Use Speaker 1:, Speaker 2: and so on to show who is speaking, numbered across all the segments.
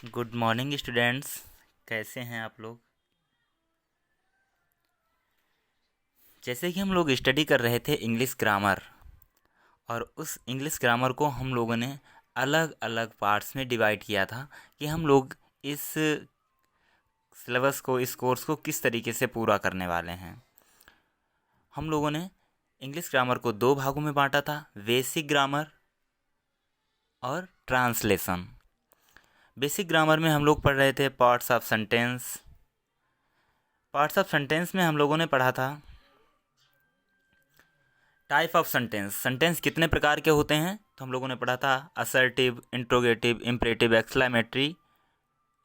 Speaker 1: Good morning students. कैसे हैं आप लोग? जैसे कि हम लोग स्टडी कर रहे थे इंग्लिश ग्रामर, और उस इंग्लिश ग्रामर को हम लोगों ने अलग अलग पार्ट्स में डिवाइड किया था कि हम लोग इस सिलेबस को, इस कोर्स को किस तरीके से पूरा करने वाले हैं। हम लोगों ने इंग्लिश ग्रामर को दो भागों में बांटा था, बेसिक ग्रामर और ट्रांसलेशन। बेसिक ग्रामर में हम लोग पढ़ रहे थे parts of sentence. Parts of sentence में हम लोगों ने पढ़ा था टाइप ऑफ सेंटेंस, सेंटेंस कितने प्रकार के होते हैं। तो हम लोगों ने पढ़ा था assertive, interrogative, imperative, exclamatory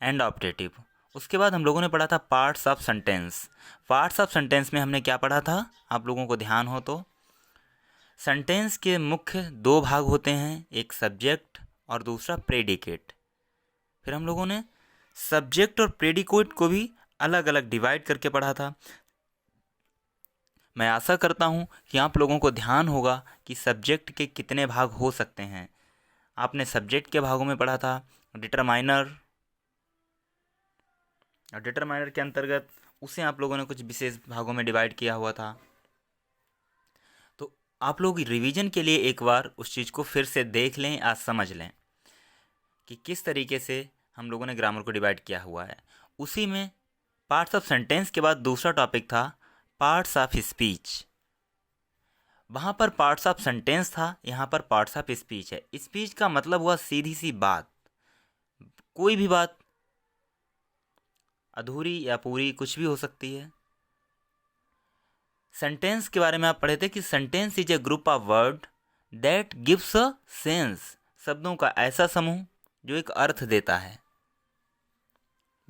Speaker 1: and optative. उसके बाद हम लोगों ने पढ़ा था parts of sentence. Parts of sentence में हमने क्या पढ़ा था, आप लोगों को ध्यान हो तो? सेंटेंस के मुख्य दो भाग होते हैं, एक सब्जेक्ट और दूसरा प्रेडिकेट। फिर हम लोगों ने सब्जेक्ट और प्रेडिकेट को भी अलग अलग डिवाइड करके पढ़ा था। मैं आशा करता हूँ कि आप लोगों को ध्यान होगा कि सब्जेक्ट के कितने भाग हो सकते हैं। आपने सब्जेक्ट के भागों में पढ़ा था डिटरमाइनर, और डिटरमाइनर के अंतर्गत उसे आप लोगों ने कुछ विशेष भागों में डिवाइड किया हुआ था। तो आप लोग रिवीजन के लिए एक बार उस चीज़ को फिर से देख लें या समझ लें कि किस तरीके से हम लोगों ने ग्रामर को डिवाइड किया हुआ है। उसी में पार्ट्स ऑफ सेंटेंस के बाद दूसरा टॉपिक था पार्ट्स ऑफ स्पीच। वहाँ पर पार्ट्स ऑफ सेंटेंस था, यहाँ पर पार्ट्स ऑफ स्पीच है। स्पीच का मतलब हुआ सीधी सी बात, कोई भी बात, अधूरी या पूरी, कुछ भी हो सकती है। सेंटेंस के बारे में आप पढ़े थे कि sentence is a group of word that gives a sense. शब्दों का ऐसा समूह जो एक अर्थ देता है,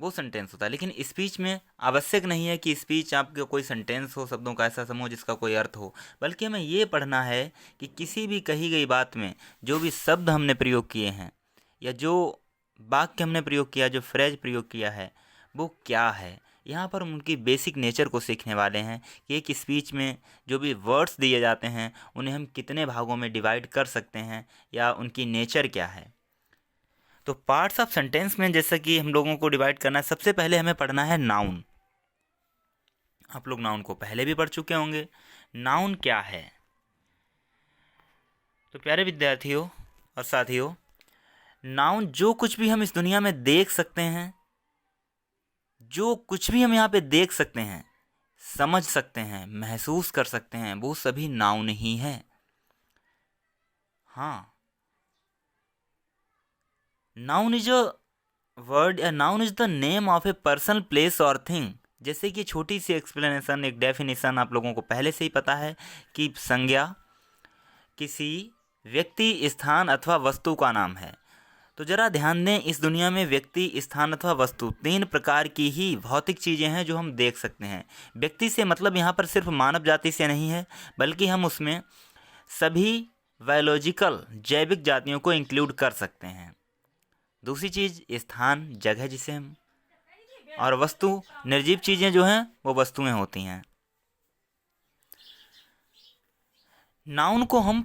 Speaker 1: वो सेंटेंस होता है। लेकिन स्पीच में आवश्यक नहीं है कि स्पीच आपका कोई सेंटेंस हो, शब्दों का ऐसा समूह जिसका कोई अर्थ हो, बल्कि हमें ये पढ़ना है कि किसी भी कही गई बात में जो भी शब्द हमने प्रयोग किए हैं, या जो वाक्य हमने प्रयोग किया, जो फ्रेज प्रयोग किया है, वो क्या है। यहाँ पर हम उनकी बेसिक नेचर को सीखने वाले हैं कि एक स्पीच में जो भी वर्ड्स दिए जाते हैं उन्हें हम कितने भागों में डिवाइड कर सकते हैं, या उनकी नेचर क्या है। तो पार्ट्स ऑफ सेंटेंस में जैसा कि हम लोगों को डिवाइड करना है, सबसे पहले हमें पढ़ना है नाउन। आप लोग नाउन को पहले भी पढ़ चुके होंगे। नाउन क्या है? तो प्यारे विद्यार्थियों और साथियों, नाउन जो कुछ भी हम इस दुनिया में देख सकते हैं, जो कुछ भी हम यहाँ पे देख सकते हैं, समझ सकते हैं, महसूस कर सकते हैं, वो सभी नाउन ही है। हाँ, नाउन इज अ वर्ड, या noun is the name of a person, place और थिंग। जैसे कि छोटी सी एक्सप्लेनेशन, एक डेफिनेशन आप लोगों को पहले से ही पता है कि संज्ञा किसी व्यक्ति, स्थान अथवा वस्तु का नाम है। तो जरा ध्यान दें, इस दुनिया में व्यक्ति, स्थान अथवा वस्तु, तीन प्रकार की ही भौतिक चीज़ें हैं जो हम देख सकते हैं। व्यक्ति से मतलब यहाँ पर सिर्फ मानव जाति से नहीं है, बल्कि हम उसमें सभी बायोलॉजिकल, जैविक जातियों को इंक्लूड कर सकते हैं। दूसरी चीज़ स्थान, जगह जिसे हम, और वस्तु, निर्जीव चीज़ें जो हैं वो वस्तुएं होती हैं। नाउन को हम,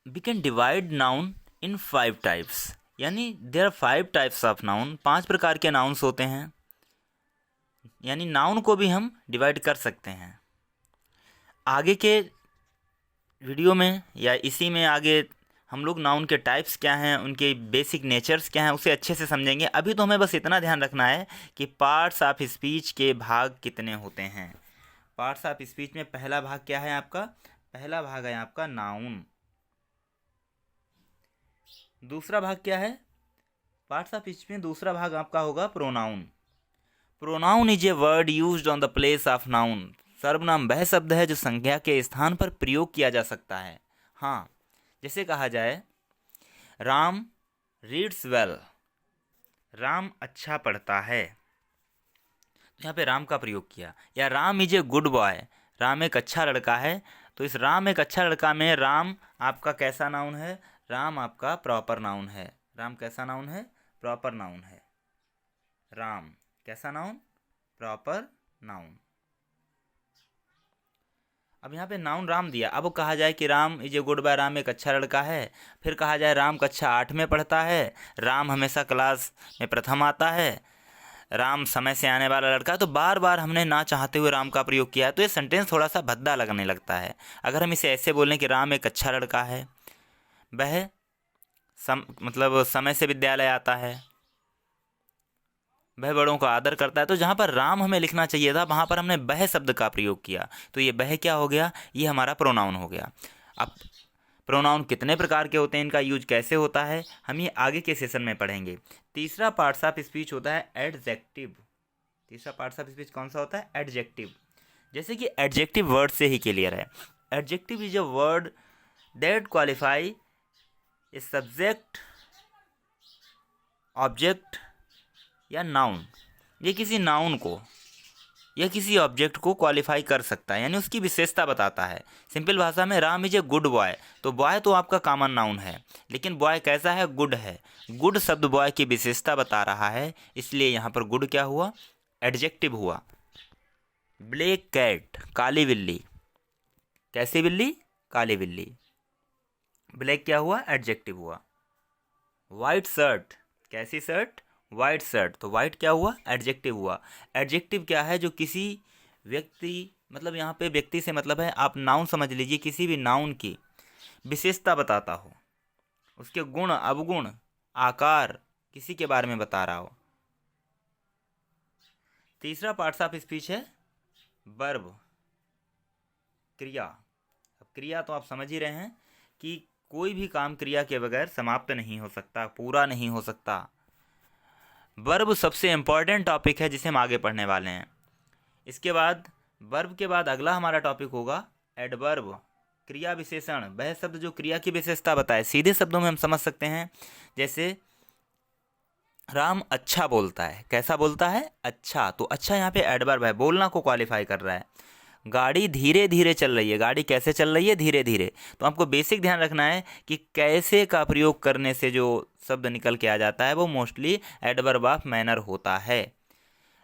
Speaker 1: we can divide noun in 5 types, यानी there are 5 types of noun. 5 प्रकार के नाउन्स होते हैं, यानी नाउन को भी हम डिवाइड कर सकते हैं। आगे के वीडियो में या इसी में आगे हम लोग नाउन के टाइप्स क्या हैं, उनके बेसिक नेचर्स क्या हैं, उसे अच्छे से समझेंगे। अभी तो हमें बस इतना ध्यान रखना है कि पार्ट्स ऑफ स्पीच के भाग कितने होते हैं। पार्ट्स ऑफ स्पीच में पहला भाग क्या है आपका? पहला भाग है आपका नाउन। दूसरा भाग क्या है? पार्ट्स ऑफ स्पीच में दूसरा भाग आपका होगा pronoun. Pronoun is a word used on the place of noun. सर्वनाम वह शब्द है जो संज्ञा के स्थान पर प्रयोग किया जा सकता है। हाँ, जैसे कहा जाए राम रीड्स वेल, राम अच्छा पढ़ता है, तो यहाँ पे राम का प्रयोग किया। या Ram is a good boy, Ram एक अच्छा लड़का है। तो इस राम एक अच्छा लड़का में राम आपका कैसा नाउन है? राम आपका प्रॉपर नाउन है। राम कैसा नाउन है? प्रॉपर नाउन है। राम कैसा नाउन? Proper noun. अब यहाँ पे नाउन राम दिया, अब कहा जाए कि Ram is a good boy, Ram एक अच्छा लड़का है, फिर कहा जाए राम कक्षा 8 में पढ़ता है, राम हमेशा क्लास में प्रथम आता है, राम समय से आने वाला लड़का है, तो बार बार हमने ना चाहते हुए राम का प्रयोग किया है, तो ये सेंटेंस थोड़ा सा भद्दा लगने लगता है। अगर हम इसे ऐसे बोलें कि राम एक अच्छा लड़का है, वह मतलब समय से विद्यालय आता है, वह बड़ों का आदर करता है, तो जहाँ पर राम हमें लिखना चाहिए था वहाँ पर हमने वह शब्द का प्रयोग किया, तो ये वह क्या हो गया, ये हमारा प्रोनाउन हो गया। अब प्रोनाउन कितने प्रकार के होते हैं, इनका यूज कैसे होता है, हम ये आगे के सेशन में पढ़ेंगे। तीसरा पार्ट्स ऑफ स्पीच होता है एडजेक्टिव। तीसरा पार्ट्स ऑफ स्पीच कौन सा होता है, एडजेक्टिव। जैसे कि एडजेक्टिव वर्ड से ही क्लियर है। Adjective is a word that qualify a subject, object या नाउन। ये किसी नाउन को या किसी ऑब्जेक्ट को क्वालिफाई कर सकता है, यानी उसकी विशेषता बताता है। सिंपल भाषा में Ram is a good boy, तो बॉय तो आपका कॉमन नाउन है, लेकिन बॉय कैसा है, गुड है। गुड शब्द बॉय की विशेषता बता रहा है, इसलिए यहाँ पर गुड क्या हुआ, एडजेक्टिव हुआ। ब्लैक कैट, काली बिल्ली, कैसी बिल्ली, काली बिल्ली, ब्लैक क्या हुआ, एडजेक्टिव हुआ। वाइट शर्ट, कैसी शर्ट, वाइट शर्ट, तो वाइट क्या हुआ, एडजेक्टिव हुआ। एडजेक्टिव क्या है, जो किसी व्यक्ति, मतलब यहाँ पे व्यक्ति से मतलब है, आप नाउन समझ लीजिए, किसी भी नाउन की विशेषता बताता हो, उसके गुण अवगुण आकार किसी के बारे में बता रहा हो। तीसरा पार्ट्स ऑफ स्पीच है वर्ब, क्रिया। अब क्रिया तो आप समझ ही रहे हैं कि कोई भी काम क्रिया के बगैर समाप्त नहीं हो सकता, पूरा नहीं हो सकता। वर्ब सबसे इम्पॉर्टेंट टॉपिक है जिसे हम आगे पढ़ने वाले हैं। इसके बाद वर्ब के बाद अगला हमारा टॉपिक होगा एडवर्ब, क्रिया विशेषण। वह शब्द जो क्रिया की विशेषता बताए। सीधे शब्दों में हम समझ सकते हैं, जैसे राम अच्छा बोलता है, कैसा बोलता है, अच्छा, तो अच्छा यहाँ पे एडवर्ब है, बोलना को क्वालिफाई कर रहा है। गाड़ी धीरे धीरे चल रही है, गाड़ी कैसे चल रही है, धीरे धीरे। तो आपको बेसिक ध्यान रखना है कि कैसे का प्रयोग करने से जो शब्द निकल के आ जाता है वो मोस्टली एडवर्ब ऑफ मैनर होता है।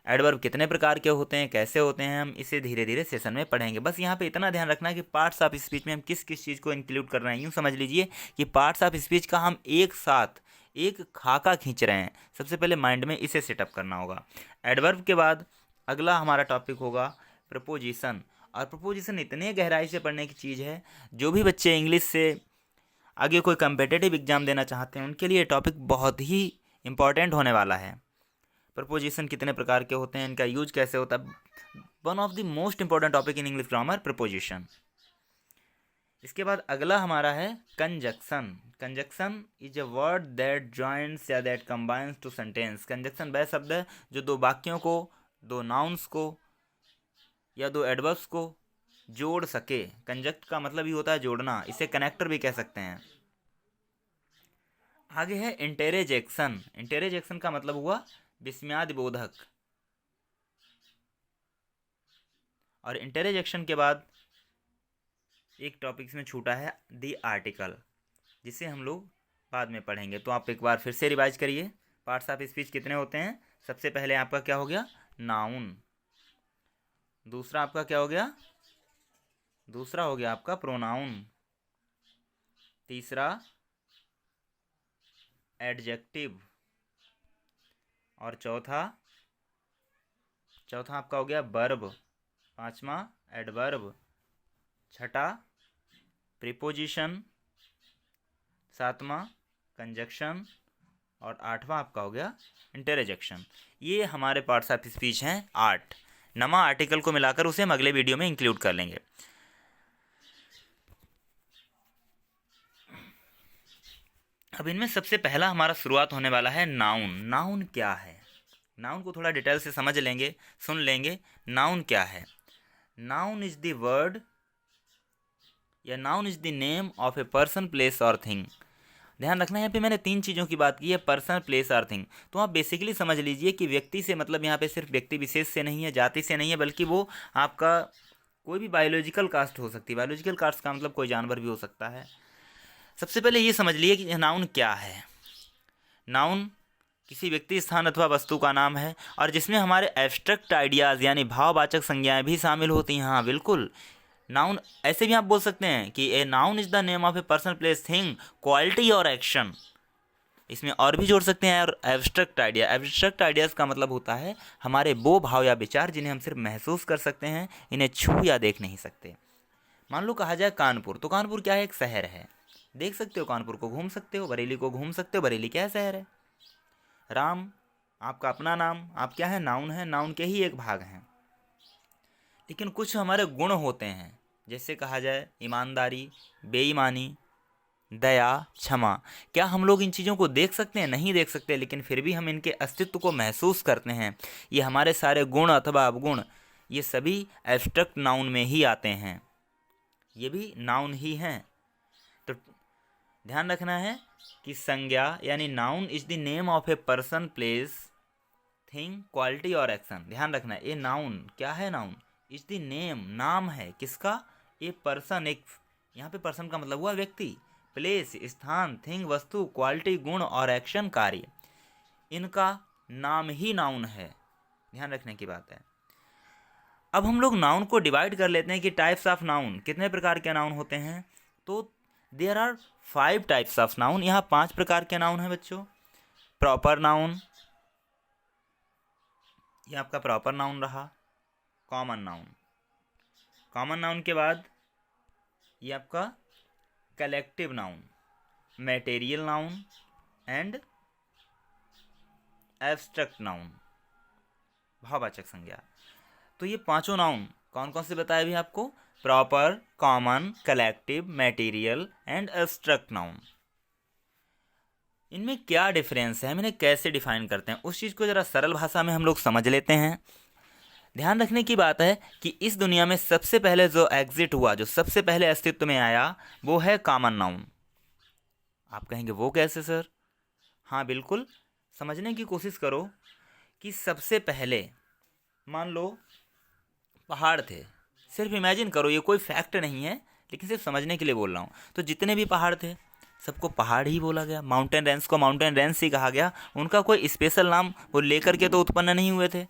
Speaker 1: एडवर्ब कितने प्रकार के होते हैं, कैसे होते हैं, हम इसे धीरे धीरे सेशन में पढ़ेंगे। बस यहाँ पे इतना ध्यान रखना है कि पार्ट्स ऑफ स्पीच में हम किस किस चीज़ को इंक्लूड कर रहे हैं। यूँ समझ लीजिए कि पार्ट्स ऑफ स्पीच का हम एक साथ एक खाका खींच रहे हैं। सबसे पहले माइंड में इसे सेटअप करना होगा। एडवर्ब के बाद अगला हमारा टॉपिक होगा प्रपोजिशन। और प्रपोजिशन इतने गहराई से पढ़ने की चीज़ है, जो भी बच्चे इंग्लिश से आगे कोई कम्पिटिटिव एग्जाम देना चाहते हैं उनके लिए टॉपिक बहुत ही इम्पॉर्टेंट होने वाला है। प्रपोजिशन कितने प्रकार के होते हैं, इनका यूज कैसे होता है, one of the most important topic in English grammar, preposition. इसके बाद अगला हमारा है conjunction. Conjunction is a word that joints या that combines two sentence. Conjunction वह शब्द है जो दो वाक्यों को, दो नाउन्स को या दो एडवर्ब्स को जोड़ सके। कंजक्ट का मतलब ही होता है जोड़ना, इसे कनेक्टर भी कह सकते हैं। आगे है इंटेरजेक्शन। इंटेरजेक्शन का मतलब हुआ विस्मयादिबोधक। और इंटेरजेक्शन के बाद एक टॉपिक में छूटा है दी आर्टिकल, जिसे हम लोग बाद में पढ़ेंगे। तो आप एक बार फिर से रिवाइज करिए। पार्ट्स ऑफ स्पीच कितने होते हैं। सबसे पहले आपका क्या हो गया, नाउन। दूसरा आपका क्या हो गया, दूसरा हो गया आपका प्रोनाउन। तीसरा एडजेक्टिव। और चौथा आपका हो गया वर्ब। पांचवा एडवर्ब। छठा प्रीपोजिशन। सातवां कंजक्शन। और आठवां आपका हो गया इंटरजेक्शन। ये हमारे पार्ट्स ऑफ स्पीच हैं 8। नमा आर्टिकल को मिलाकर उसे हम अगले वीडियो में इंक्लूड कर लेंगे। अब इनमें सबसे पहला हमारा शुरुआत होने वाला है नाउन। नाउन क्या है, नाउन को थोड़ा डिटेल से समझ लेंगे, सुन लेंगे। नाउन क्या है, नाउन इज द वर्ड या noun is the name of a person, place और थिंग। ध्यान रखना, यहाँ पे मैंने 3 चीज़ों की बात की है, पर्सन, प्लेस और थिंग। तो आप बेसिकली समझ लीजिए कि व्यक्ति से मतलब यहाँ पे सिर्फ व्यक्ति विशेष से नहीं है, जाति से नहीं है, बल्कि वो आपका कोई भी बायोलॉजिकल कास्ट हो सकती है। बायोलॉजिकल कास्ट का मतलब कोई जानवर भी हो सकता है। सबसे पहले ये समझ लिए कि नाउन क्या है। नाउन किसी व्यक्ति, स्थान अथवा वस्तु का नाम है, और जिसमें हमारे एब्स्ट्रैक्ट आइडियाज़ यानी भाववाचक संज्ञाएं भी शामिल होती हैं। हाँ बिल्कुल, नाउन ऐसे भी आप बोल सकते हैं कि a noun is the name of a person, place, thing, quality और एक्शन। इसमें और भी जोड़ सकते हैं। और एब्स्ट्रैक्ट आइडिया, एब्स्ट्रैक्ट आइडियाज़ का मतलब होता है हमारे वो भाव या विचार जिन्हें हम सिर्फ महसूस कर सकते हैं, इन्हें छू या देख नहीं सकते। मान लो कहा जाए कानपुर, तो कानपुर क्या है? एक शहर है। देख सकते हो कानपुर को, घूम सकते हो। बरेली को घूम सकते हो, बरेली क्या है? शहर है। राम आपका अपना नाम, आप क्या है? नाउन है, नाउन के ही एक भाग हैं। लेकिन कुछ हमारे गुण होते हैं, जैसे कहा जाए ईमानदारी, बेईमानी, दया, क्षमा। क्या हम लोग इन चीज़ों को देख सकते हैं? नहीं देख सकते, लेकिन फिर भी हम इनके अस्तित्व को महसूस करते हैं। ये हमारे सारे गुण अथवा अवगुण, ये सभी एब्स्ट्रैक्ट नाउन में ही आते हैं, ये भी नाउन ही हैं। तो ध्यान रखना है कि संज्ञा यानी noun is the name of a person, place, thing, quality और एक्शन। ध्यान रखना है, ये नाउन क्या है? नाउन इज द नेम, नाम है किसका? ए पर्सन, एक, यहाँ पे पर्सन का मतलब हुआ व्यक्ति, प्लेस स्थान, थिंग वस्तु, क्वालिटी गुण और एक्शन कार्य, इनका नाम ही नाउन है। ध्यान रखने की बात है। अब हम लोग नाउन को डिवाइड कर लेते हैं कि टाइप्स ऑफ नाउन, कितने प्रकार के नाउन होते हैं। तो there are 5 types of noun. यहाँ 5 प्रकार के नाउन हैं बच्चों। प्रॉपर नाउन, ये आपका प्रॉपर नाउन रहा। कॉमन नाउन, कॉमन नाउन के बाद ये आपका collective noun, material noun and abstract noun, भाववाचक संज्ञा। तो ये पांचों नाउन कौन कौन से बताए भी आपको? Proper, common, collective, material and abstract noun. इनमें क्या डिफरेंस है, हम इन्हें कैसे डिफाइन करते हैं, उस चीज़ को ज़रा सरल भाषा में हम लोग समझ लेते हैं। ध्यान रखने की बात है कि इस दुनिया में सबसे पहले जो एग्जिट हुआ, जो सबसे पहले अस्तित्व में आया, वो है कॉमन नाउन। आप कहेंगे वो कैसे सर? हाँ बिल्कुल, समझने की कोशिश करो कि सबसे पहले मान लो पहाड़ थे। सिर्फ इमेजिन करो, ये कोई फैक्ट नहीं है, लेकिन सिर्फ समझने के लिए बोल रहा हूँ। तो जितने भी पहाड़ थे सबको पहाड़ ही बोला गया, माउंटेन रेंज को माउंटेन रेंज ही कहा गया। उनका कोई स्पेशल नाम वो लेकर के तो उत्पन्न नहीं हुए थे।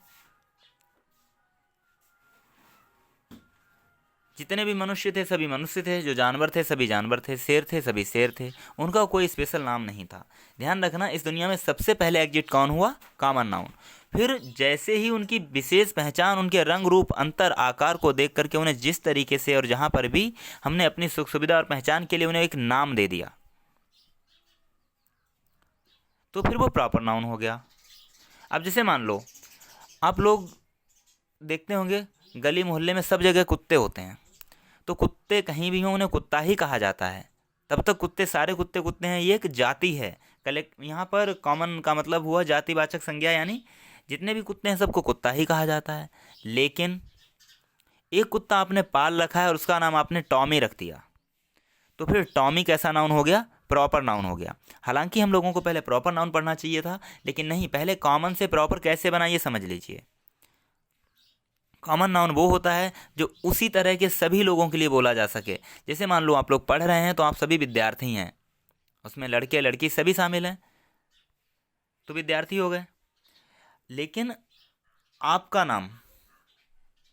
Speaker 1: जितने भी मनुष्य थे सभी मनुष्य थे, जो जानवर थे सभी जानवर थे, शेर थे सभी शेर थे, उनका कोई स्पेशल नाम नहीं था। ध्यान रखना, इस दुनिया में सबसे पहले एग्जिट कौन हुआ? Common noun. फिर जैसे ही उनकी विशेष पहचान, उनके रंग रूप अंतर आकार को देख करके उन्हें जिस तरीके से और जहाँ पर भी हमने अपनी सुख सुविधा और पहचान के लिए उन्हें एक नाम दे दिया, तो फिर वो प्रॉपर नाउन हो गया। अब जैसे मान लो आप लोग देखते होंगे गली मोहल्ले में सब जगह कुत्ते होते हैं, तो कुत्ते कहीं भी हों उन्हें कुत्ता ही कहा जाता है। तब तक कुत्ते सारे कुत्ते कुत्ते हैं, ये एक जाति है। कलेक्ट, यहाँ पर कॉमन का मतलब हुआ जातिवाचक संज्ञा, यानी जितने भी कुत्ते हैं सबको कुत्ता ही कहा जाता है। लेकिन एक कुत्ता आपने पाल रखा है और उसका नाम आपने टॉमी रख दिया, तो फिर टॉमी कैसा नाउन हो गया? प्रॉपर नाउन हो गया। हालांकि हम लोगों को पहले प्रॉपर नाउन पढ़ना चाहिए था, लेकिन नहीं, पहले कॉमन से प्रॉपर कैसे बना ये समझ लीजिए। कॉमन नाउन वो होता है जो उसी तरह के सभी लोगों के लिए बोला जा सके। जैसे मान लो आप लोग पढ़ रहे हैं तो आप सभी विद्यार्थी हैं, उसमें लड़के लड़की सभी शामिल हैं, तो विद्यार्थी हो गए। लेकिन आपका नाम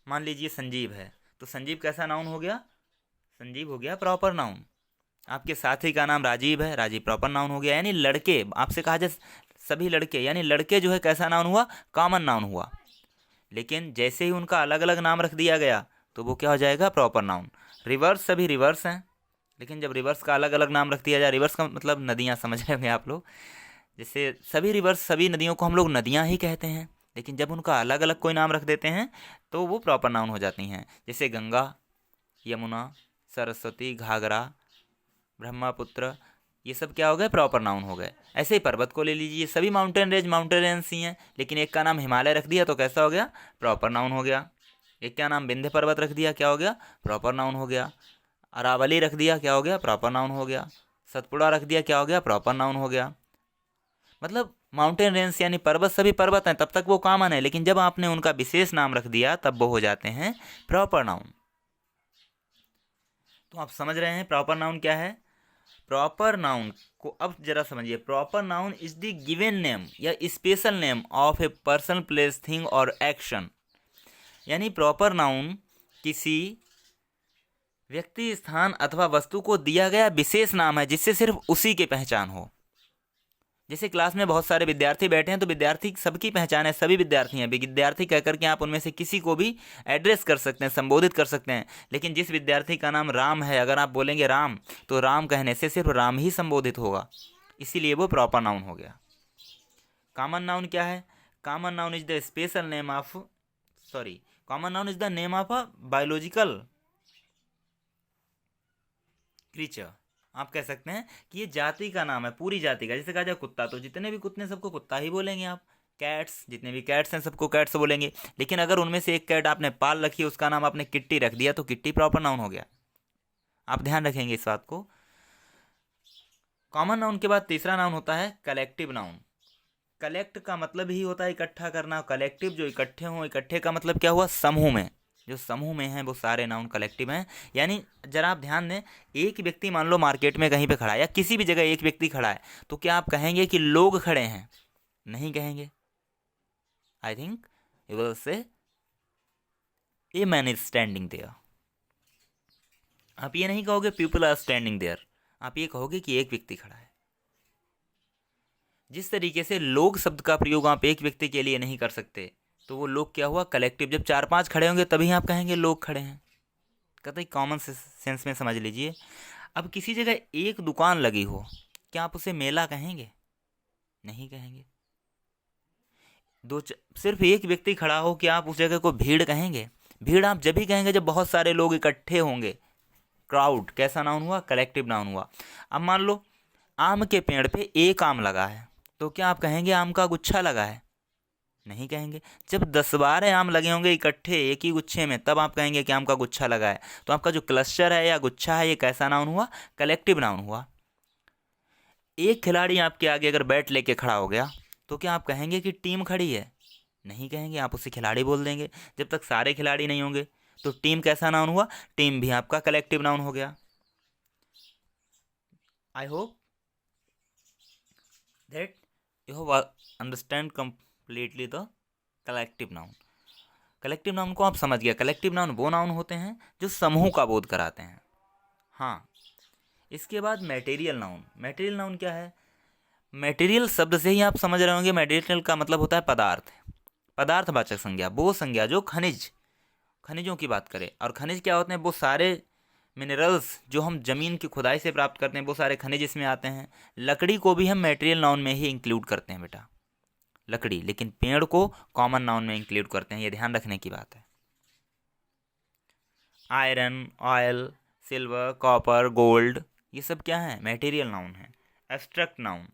Speaker 1: मान लीजिए संजीव है, तो संजीव कैसा नाउन हो गया? संजीव हो गया प्रॉपर नाउन। आपके साथी का नाम राजीव है, राजीव प्रॉपर नाउन हो गया। यानी लड़के, आपसे कहा जाए सभी लड़के, यानी लड़के जो है कैसा नाउन हुआ? कॉमन नाउन हुआ। लेकिन जैसे ही उनका अलग अलग नाम रख दिया गया तो वो क्या हो जाएगा? Proper noun. रिवर्स, सभी रिवर्स हैं, लेकिन जब रिवर्स का अलग अलग नाम रख दिया जाए, रिवर्स का मतलब नदियाँ, समझ रहे होंगे आप लोग। जैसे सभी रिवर्स, सभी नदियों को हम लोग नदियाँ ही कहते हैं, लेकिन जब उनका अलग अलग कोई नाम रख देते हैं तो वो प्रॉपर नाउन हो जाती हैं। जैसे गंगा, यमुना, सरस्वती, घाघरा, ब्रह्मपुत्र, ये सब क्या हो गए? प्रॉपर नाउन हो गए। ऐसे ही पर्वत को ले लीजिए, सभी माउंटेन रेंज ही हैं, लेकिन एक का नाम हिमालय रख दिया तो कैसा हो गया? प्रॉपर नाउन हो गया। एक का नाम विंध्य पर्वत रख दिया, क्या हो गया? प्रॉपर नाउन हो गया। अरावली रख दिया, क्या हो गया? प्रॉपर नाउन हो गया। सतपुड़ा रख दिया, क्या हो गया? प्रॉपर नाउन हो गया। मतलब माउंटेन रेंज यानी पर्वत, सभी पर्वत हैं, तब तक वो कॉमन है, लेकिन जब आपने उनका विशेष नाम रख दिया तब वो हो जाते हैं प्रॉपर नाउन। तो आप समझ रहे हैं प्रॉपर नाउन क्या है? प्रॉपर नाउन को अब जरा समझिए। Proper noun is the given name या special name of a person, place, thing और एक्शन। यानी प्रॉपर नाउन किसी व्यक्ति, स्थान अथवा वस्तु को दिया गया विशेष नाम है जिससे सिर्फ उसी की पहचान हो। जैसे क्लास में बहुत सारे विद्यार्थी बैठे हैं तो विद्यार्थी सबकी पहचान है, सभी विद्यार्थी हैं, विद्यार्थी कह करके आप उनमें से किसी को भी एड्रेस कर सकते हैं, संबोधित कर सकते हैं। लेकिन जिस विद्यार्थी का नाम राम है, अगर आप बोलेंगे राम, तो राम कहने से सिर्फ राम ही संबोधित होगा, इसीलिए वो प्रॉपर नाउन हो गया। कॉमन नाउन क्या है? Common noun is the special name of common noun is the name of a biological creature. आप कह सकते हैं कि ये जाति का नाम है, पूरी जाति का। जैसे कहा जाए कुत्ता, तो जितने भी कुत्ते सबको कुत्ता ही बोलेंगे आप। कैट्स, जितने भी कैट्स हैं सबको कैट्स बोलेंगे। लेकिन अगर उनमें से एक कैट आपने पाल रखी है, उसका नाम आपने किट्टी रख दिया, तो किट्टी प्रॉपर नाउन हो गया। आप ध्यान रखेंगे इस बात को। कॉमन नाउन के बाद तीसरा नाउन होता है कलेक्टिव नाउन। कलेक्ट का मतलब ही होता है इकट्ठा करना, कलेक्टिव जो इकट्ठे हों, इकट्ठे का मतलब क्या हुआ? समूह में। जो समूह में हैं वो सारे नाउन कलेक्टिव हैं। यानी जरा आप ध्यान दें, एक व्यक्ति मान लो मार्केट में कहीं पे खड़ा है या किसी भी जगह एक व्यक्ति खड़ा है, तो क्या आप कहेंगे कि लोग खड़े हैं? नहीं कहेंगे। I think you will say a man is standing there. आप ये नहीं कहोगे पीपल आर स्टैंडिंग देयर, आप ये कहोगे कि एक व्यक्ति खड़ा है। जिस तरीके से लोग शब्द का प्रयोग आप एक व्यक्ति के लिए नहीं कर सकते, तो वो लोग क्या हुआ? कलेक्टिव। जब 4-5 खड़े होंगे तभी आप कहेंगे लोग खड़े हैं। कहते हैं कॉमन सेंस में समझ लीजिए। अब किसी जगह एक दुकान लगी हो, क्या आप उसे मेला कहेंगे? नहीं कहेंगे। सिर्फ एक व्यक्ति खड़ा हो, क्या आप उस जगह को भीड़ कहेंगे? भीड़ आप जब भी कहेंगे जब बहुत सारे लोग इकट्ठे होंगे। क्राउड कैसा नाउन हुआ? कलेक्टिव नाउन हुआ। अब मान लो आम के पेड़ पे एक आम लगा है, तो क्या आप कहेंगे आम का गुच्छा लगा है? नहीं कहेंगे। जब 10-12 आम लगे होंगे इकट्ठे एक ही गुच्छे में, तब आप कहेंगे कि आम का गुच्छा लगा है। तो आपका जो क्लस्टर है या गुच्छा है, ये कैसा नाउन हुआ? कलेक्टिव नाउन हुआ। एक खिलाड़ी आपके आगे अगर बैट लेके खड़ा हो गया, तो क्या आप कहेंगे कि टीम खड़ी है? नहीं कहेंगे, आप उसे खिलाड़ी बोल देंगे। जब तक सारे खिलाड़ी नहीं होंगे, तो टीम कैसा नाउन हुआ? टीम भी आपका कलेक्टिव नाउन हो गया। I hope that you have understand completely the collective noun। Collective noun को आप समझ गया। कलेक्टिव नाउन वो नाउन होते हैं जो समूह का बोध कराते हैं। हाँ, इसके बाद मटेरियल नाउन। मटेरियल नाउन क्या है? मटेरियल शब्द से ही आप समझ रहे होंगे, मटेरियल का मतलब होता है पदार्थ। पदार्थवाचक संज्ञा, वो संज्ञा जो खनिजों की बात करे। और खनिज क्या होते हैं? वो सारे मिनरल्स जो हम जमीन की खुदाई से प्राप्त करते हैं, वो सारे खनिज इसमें आते हैं। लकड़ी को भी हम मटेरियल नाउन में ही इंक्लूड करते हैं बेटा, लकड़ी। लेकिन पेड़ को कॉमन नाउन में इंक्लूड करते हैं, ये ध्यान रखने की बात है। Iron, oil, silver, copper, gold, ये सब क्या है? मटेरियल नाउन है। Abstract noun.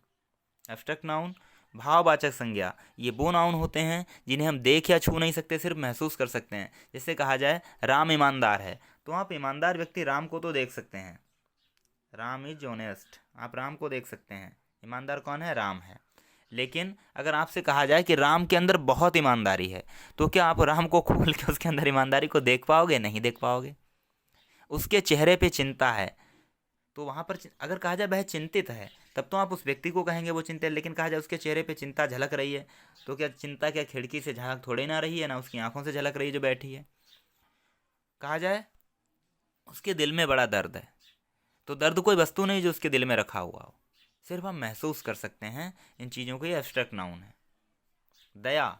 Speaker 1: एब्स्ट्रैक्ट नाउन भाववाचक संज्ञा, ये वो नाउन होते हैं जिन्हें हम देख या छू नहीं सकते, सिर्फ महसूस कर सकते हैं। जैसे कहा जाए राम ईमानदार है, तो आप ईमानदार व्यक्ति राम को तो देख सकते हैं, राम इज ऑनेस्ट, आप राम को देख सकते हैं। ईमानदार कौन है? राम है। लेकिन अगर आपसे कहा जाए कि राम के अंदर बहुत ईमानदारी है, तो क्या आप राम को खोल के उसके अंदर ईमानदारी को देख पाओगे? नहीं देख पाओगे। उसके चेहरे पे चिंता है, तो वहाँ पर अगर कहा जाए वह चिंतित है, तब तो आप उस व्यक्ति को कहेंगे वो चिंतित है। लेकिन कहा जाए उसके चेहरे पे चिंता झलक रही है, तो क्या चिंता क्या खिड़की से झलक थोड़ी ना रही है, ना उसकी आंखों से झलक रही है जो बैठी है। कहा जाए उसके दिल में बड़ा दर्द है, तो दर्द कोई वस्तु नहीं जो उसके दिल में रखा हुआ हो, सिर्फ हम महसूस कर सकते हैं इन चीज़ों को। ये एब्स्ट्रैक्ट नाउन है। दया,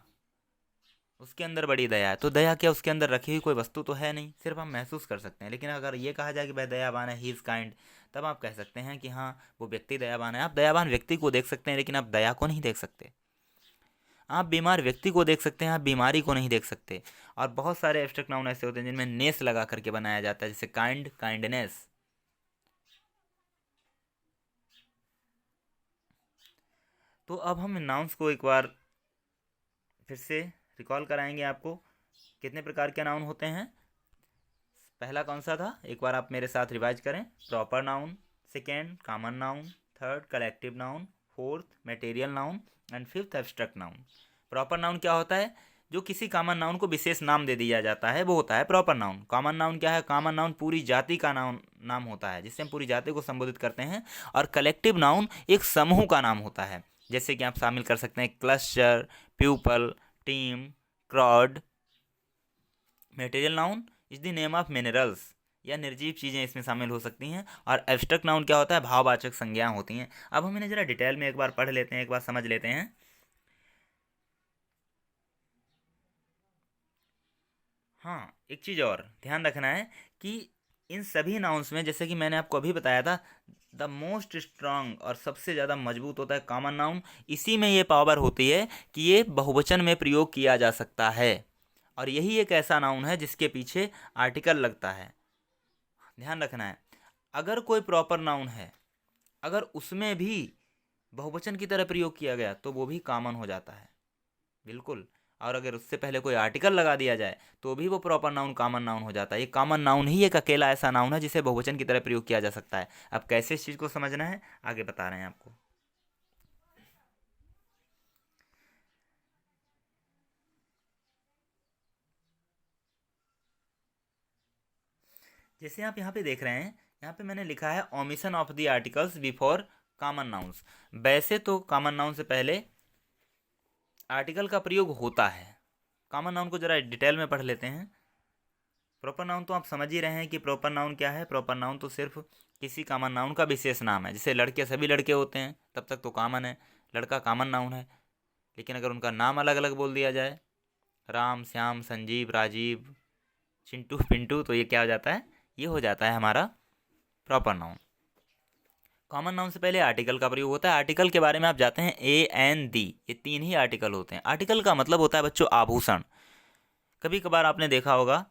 Speaker 1: उसके अंदर बड़ी दया है, तो दया क्या उसके अंदर रखी हुई कोई वस्तु तो है नहीं, सिर्फ हम महसूस कर सकते हैं। लेकिन अगर ये कहा जाए कि वह दयावान है, ही इज़ काइंड, तब आप कह सकते हैं कि हाँ वो व्यक्ति दयावान है। आप दयावान व्यक्ति को देख सकते हैं, लेकिन आप दया को नहीं देख सकते। आप बीमार व्यक्ति को देख सकते हैं, आप बीमारी को नहीं देख सकते। और बहुत सारे एब्स्ट्रैक्ट नाउन ऐसे होते हैं जिनमें नेस लगा करके बनाया जाता है, जैसे काइंड, काइंडनेस। तो अब हम नाउन्स को एक बार फिर से रिकॉल कराएंगे आपको। कितने प्रकार के नाउन होते हैं? पहला कौन सा था? एक बार आप मेरे साथ रिवाइज करें। Proper noun, second common noun, third collective noun, fourth material noun and fifth abstract noun. Proper noun क्या होता है? जो किसी कॉमन नाउन को विशेष नाम दे दिया जाता है, वो होता है प्रॉपर नाउन। कॉमन नाउन क्या है? कॉमन नाउन पूरी जाति का नाम होता है, जिससे हम पूरी जाति को संबोधित करते हैं। और कलेक्टिव नाउन एक समूह का नाम होता है, जैसे कि आप शामिल कर सकते हैं cluster, people, team, crowd. Material noun is the name of minerals, या निर्जीव चीज़ें इसमें शामिल हो सकती हैं। और एब्स्ट्रैक्ट नाउन क्या होता है, भाववाचक संज्ञाएं होती हैं। अब हम इन्हें जरा डिटेल में एक बार पढ़ लेते हैं, एक बार समझ लेते हैं। हाँ, एक चीज़ और ध्यान रखना है कि इन सभी नाउन्स में, जैसे कि मैंने आपको अभी बताया था, द मोस्ट स्ट्रांग और सबसे ज़्यादा मजबूत होता है कॉमन नाउन। इसी में ये पावर होती है कि ये बहुवचन में प्रयोग किया जा सकता है, और यही एक ऐसा नाउन है जिसके पीछे आर्टिकल लगता है। ध्यान रखना है, अगर कोई प्रॉपर नाउन है, अगर उसमें भी बहुवचन की तरह प्रयोग किया गया तो वो भी कॉमन हो जाता है, बिल्कुल। और अगर उससे पहले कोई आर्टिकल लगा दिया जाए तो भी वो प्रॉपर नाउन कॉमन नाउन हो जाता है। ये कॉमन नाउन ही एक अकेला ऐसा नाउन है जिसे बहुवचन की तरह प्रयोग किया जा सकता है। अब कैसे इस चीज़ को समझना है आगे बता रहे हैं आपको। जैसे आप यहाँ पे देख रहे हैं, यहाँ पे मैंने लिखा है omission of the articles before common nouns. वैसे तो कॉमन नाउन से पहले आर्टिकल का प्रयोग होता है। कॉमन नाउन को जरा डिटेल में पढ़ लेते हैं। प्रॉपर नाउन तो आप समझ ही रहे हैं कि प्रॉपर नाउन क्या है। प्रॉपर नाउन तो सिर्फ किसी कॉमन नाउन का विशेष नाम है। जैसे लड़के सभी लड़के होते हैं, तब तक तो कॉमन है, लड़का कॉमन नाउन है। लेकिन अगर उनका नाम अलग अलग बोल दिया जाए, राम, श्याम, संजीव, राजीव, चिंटू, पिंटू, तो ये क्या हो जाता है, ये हो जाता है हमारा प्रॉपर नाउन। कॉमन नाउन से पहले आर्टिकल का प्रयोग होता है। आर्टिकल के बारे में आप जाते हैं, ए एन दी, ये 3 ही आर्टिकल होते हैं। आर्टिकल का मतलब होता है बच्चों आभूषण। कभी कभार आपने देखा होगा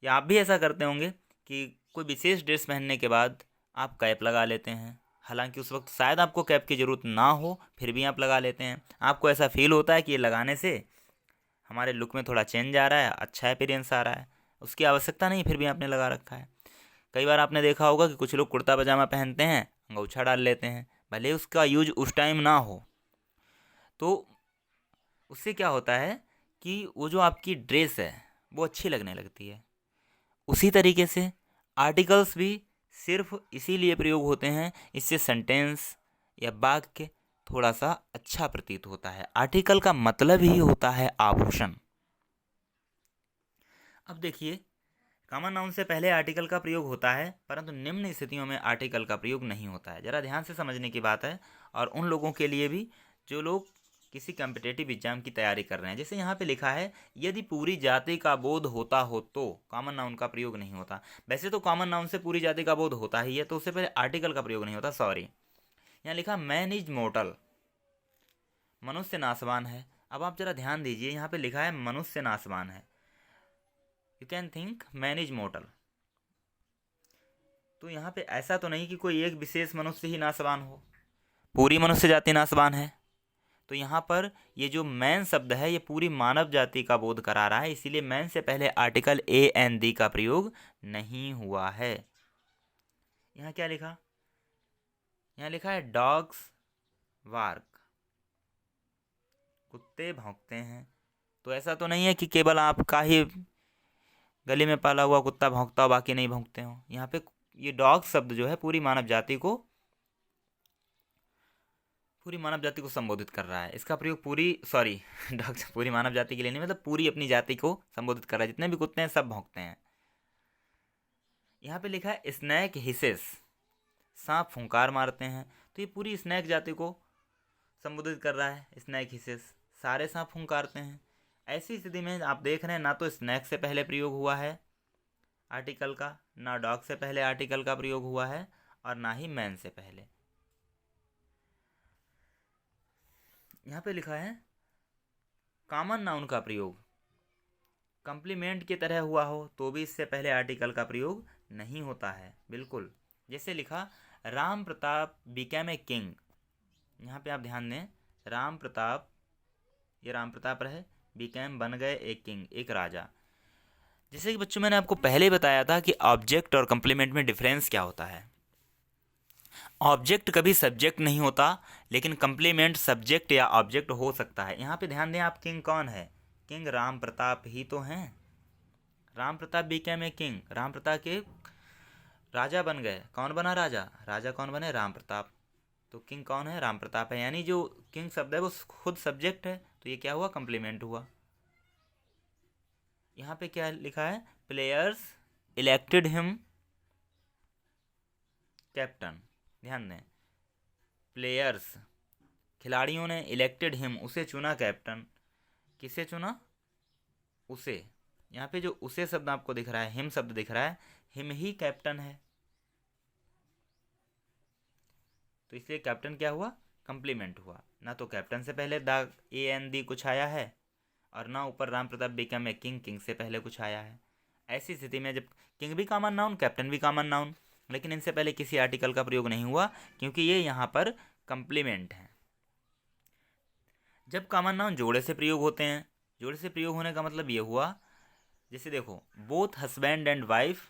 Speaker 1: या आप भी ऐसा करते होंगे कि कोई विशेष ड्रेस पहनने के बाद आप कैप लगा लेते हैं। हालांकि उस वक्त शायद आपको कैप की ज़रूरत ना हो, फिर भी आप लगा लेते हैं। आपको ऐसा फील होता है कि ये लगाने से हमारे लुक में थोड़ा चेंज आ रहा है, अच्छा अपीयरेंस आ रहा है। उसकी आवश्यकता नहीं, फिर भी आपने लगा रखा है। कई बार आपने देखा होगा कि कुछ लोग कुर्ता पजामा पहनते हैं, अंगोछा डाल लेते हैं, भले उसका यूज उस टाइम ना हो। तो उससे क्या होता है कि वो जो आपकी ड्रेस है वो अच्छी लगने लगती है। उसी तरीके से आर्टिकल्स भी सिर्फ इसीलिए प्रयोग होते हैं, इससे सेंटेंस या वाक्य थोड़ा सा अच्छा प्रतीत होता है। आर्टिकल का मतलब ही होता है आभूषण। अब देखिए, कॉमन नाउन से पहले आर्टिकल का प्रयोग होता है, परंतु निम्न स्थितियों में आर्टिकल का प्रयोग नहीं होता है। जरा ध्यान से समझने की बात है, और उन लोगों के लिए भी जो लोग किसी कॉम्पिटेटिव एग्जाम की तैयारी कर रहे हैं। जैसे यहाँ पे लिखा है, यदि पूरी जाति का बोध होता हो तो कॉमन नाउन का प्रयोग नहीं होता। वैसे तो कॉमन नाउन से पूरी जाति का बोध होता ही है, तो उससे पहले आर्टिकल का प्रयोग नहीं होता, सॉरी। यहाँ लिखा मैन इज मोर्टल, मनुष्य नासवान है। अब आप जरा ध्यान दीजिए, यहाँ पे लिखा है मनुष्य नासवान है। You can think man is mortar, तो यहाँ पे ऐसा तो नहीं कि कोई एक विशेष मनुष्य ही नासवान हो, पूरी मनुष्य जाति नासवान है। तो यहाँ पर ये जो मैन शब्द है ये पूरी मानव जाति का बोध करा रहा है, इसीलिए मैन से पहले आर्टिकल ए एन दी का प्रयोग नहीं हुआ है। यहाँ क्या लिखा, यहाँ लिखा है डॉग्स बार्क, कुत्ते भौंकते हैं। तो ऐसा तो नहीं है कि केवल आपका ही गली में पाला हुआ कुत्ता भौंकता हो, बाकी नहीं भौंकते हो। यहाँ पे ये डॉग शब्द जो है पूरी मानव जाति को संबोधित कर रहा है। इसका प्रयोग डॉग पूरी मानव जाति के लिए नहीं, मतलब पूरी अपनी जाति को संबोधित कर रहा है। जितने भी कुत्ते हैं सब भौंकते हैं। यहाँ पे लिखा है स्नैक हिसेस, सांप फुंकार मारते हैं। तो ये पूरी स्नैक जाति को संबोधित कर रहा है। स्नैक हिसेस, सारे सांप फुंकारते हैं। ऐसी स्थिति में आप देख रहे हैं, ना तो स्नैक से पहले प्रयोग हुआ है आर्टिकल का, ना डॉग से पहले आर्टिकल का प्रयोग हुआ है, और ना ही मैन से पहले। यहाँ पे लिखा है कॉमन नाउन का प्रयोग कंप्लीमेंट की तरह हुआ हो तो भी इससे पहले आर्टिकल का प्रयोग नहीं होता है, बिल्कुल। जैसे लिखा Ram Pratap became a king. यहाँ पे आप ध्यान दें, राम प्रताप, ये राम प्रताप रहे, बिकेम बन गए ए किंग, एक राजा। जैसे कि बच्चों मैंने आपको पहले बताया था कि ऑब्जेक्ट और कंप्लीमेंट में डिफरेंस क्या होता है। ऑब्जेक्ट कभी सब्जेक्ट नहीं होता, लेकिन कंप्लीमेंट सब्जेक्ट या ऑब्जेक्ट हो सकता है। यहाँ पे ध्यान दें, आप किंग कौन है, किंग राम प्रताप ही तो हैं। Ram Pratap became a king, Ram Pratap के राजा बन गए। कौन बना राजा, राजा कौन बने, राम प्रताप। तो किंग कौन है, राम प्रताप है। यानी जो किंग शब्द है वो खुद सब्जेक्ट है, तो ये क्या हुआ, कंप्लीमेंट हुआ। यहाँ पे क्या लिखा है, प्लेयर्स इलेक्टेड हिम कैप्टन, ध्यान दें, प्लेयर्स, खिलाड़ियों ने, इलेक्टेड हिम, उसे चुना कैप्टन, किसे चुना, उसे, यहाँ पे जो उसे शब्द आपको दिख रहा है, हिम शब्द दिख रहा है, हिम ही कैप्टन है, तो इसलिए कैप्टन क्या हुआ, कंप्लीमेंट हुआ। ना तो कैप्टन से पहले द ए एन दी कुछ आया है और ना ऊपर Ram Pratap become a king, king से पहले कुछ आया है। ऐसी स्थिति में जब किंग भी कॉमन नाउन, कैप्टन भी कॉमन नाउन, लेकिन इनसे पहले किसी आर्टिकल का प्रयोग नहीं हुआ क्योंकि ये यहाँ पर कंप्लीमेंट है। जब कॉमन नाउन जोड़े से प्रयोग होते हैं, जोड़े से प्रयोग होने का मतलब ये हुआ, जैसे देखो both husband and wife,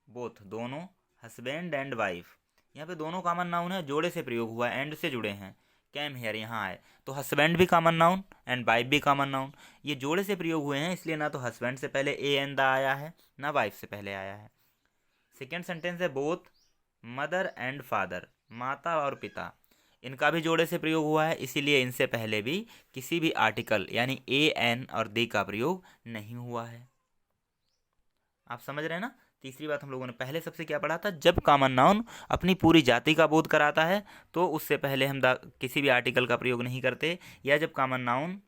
Speaker 1: both दोनों, हस्बैंड एंड वाइफ, यहाँ पे दोनों कॉमन नाउन है, जोड़े से प्रयोग हुआ, एंड से जुड़े हैं, कैम हेयर यहाँ आए, तो हस्बैंड भी कॉमन नाउन एंड वाइफ भी कॉमन नाउन, ये जोड़े से प्रयोग हुए हैं, इसलिए ना तो हस्बैंड से पहले ए एन द आया है ना वाइफ से पहले आया है। सेकेंड सेंटेंस है बोथ मदर एंड फादर, माता और पिता, इनका भी जोड़े से प्रयोग हुआ है, इसीलिए इनसे पहले भी किसी भी आर्टिकल यानी ए एन और दी का प्रयोग नहीं हुआ है। आप समझ रहे हैं ना। तीसरी बात हम लोगों ने पहले सबसे क्या पढ़ा था, जब कॉमन नाउन अपनी पूरी जाति का बोध कराता है तो उससे पहले हम किसी भी आर्टिकल का प्रयोग नहीं करते, या जब कॉमन नाउन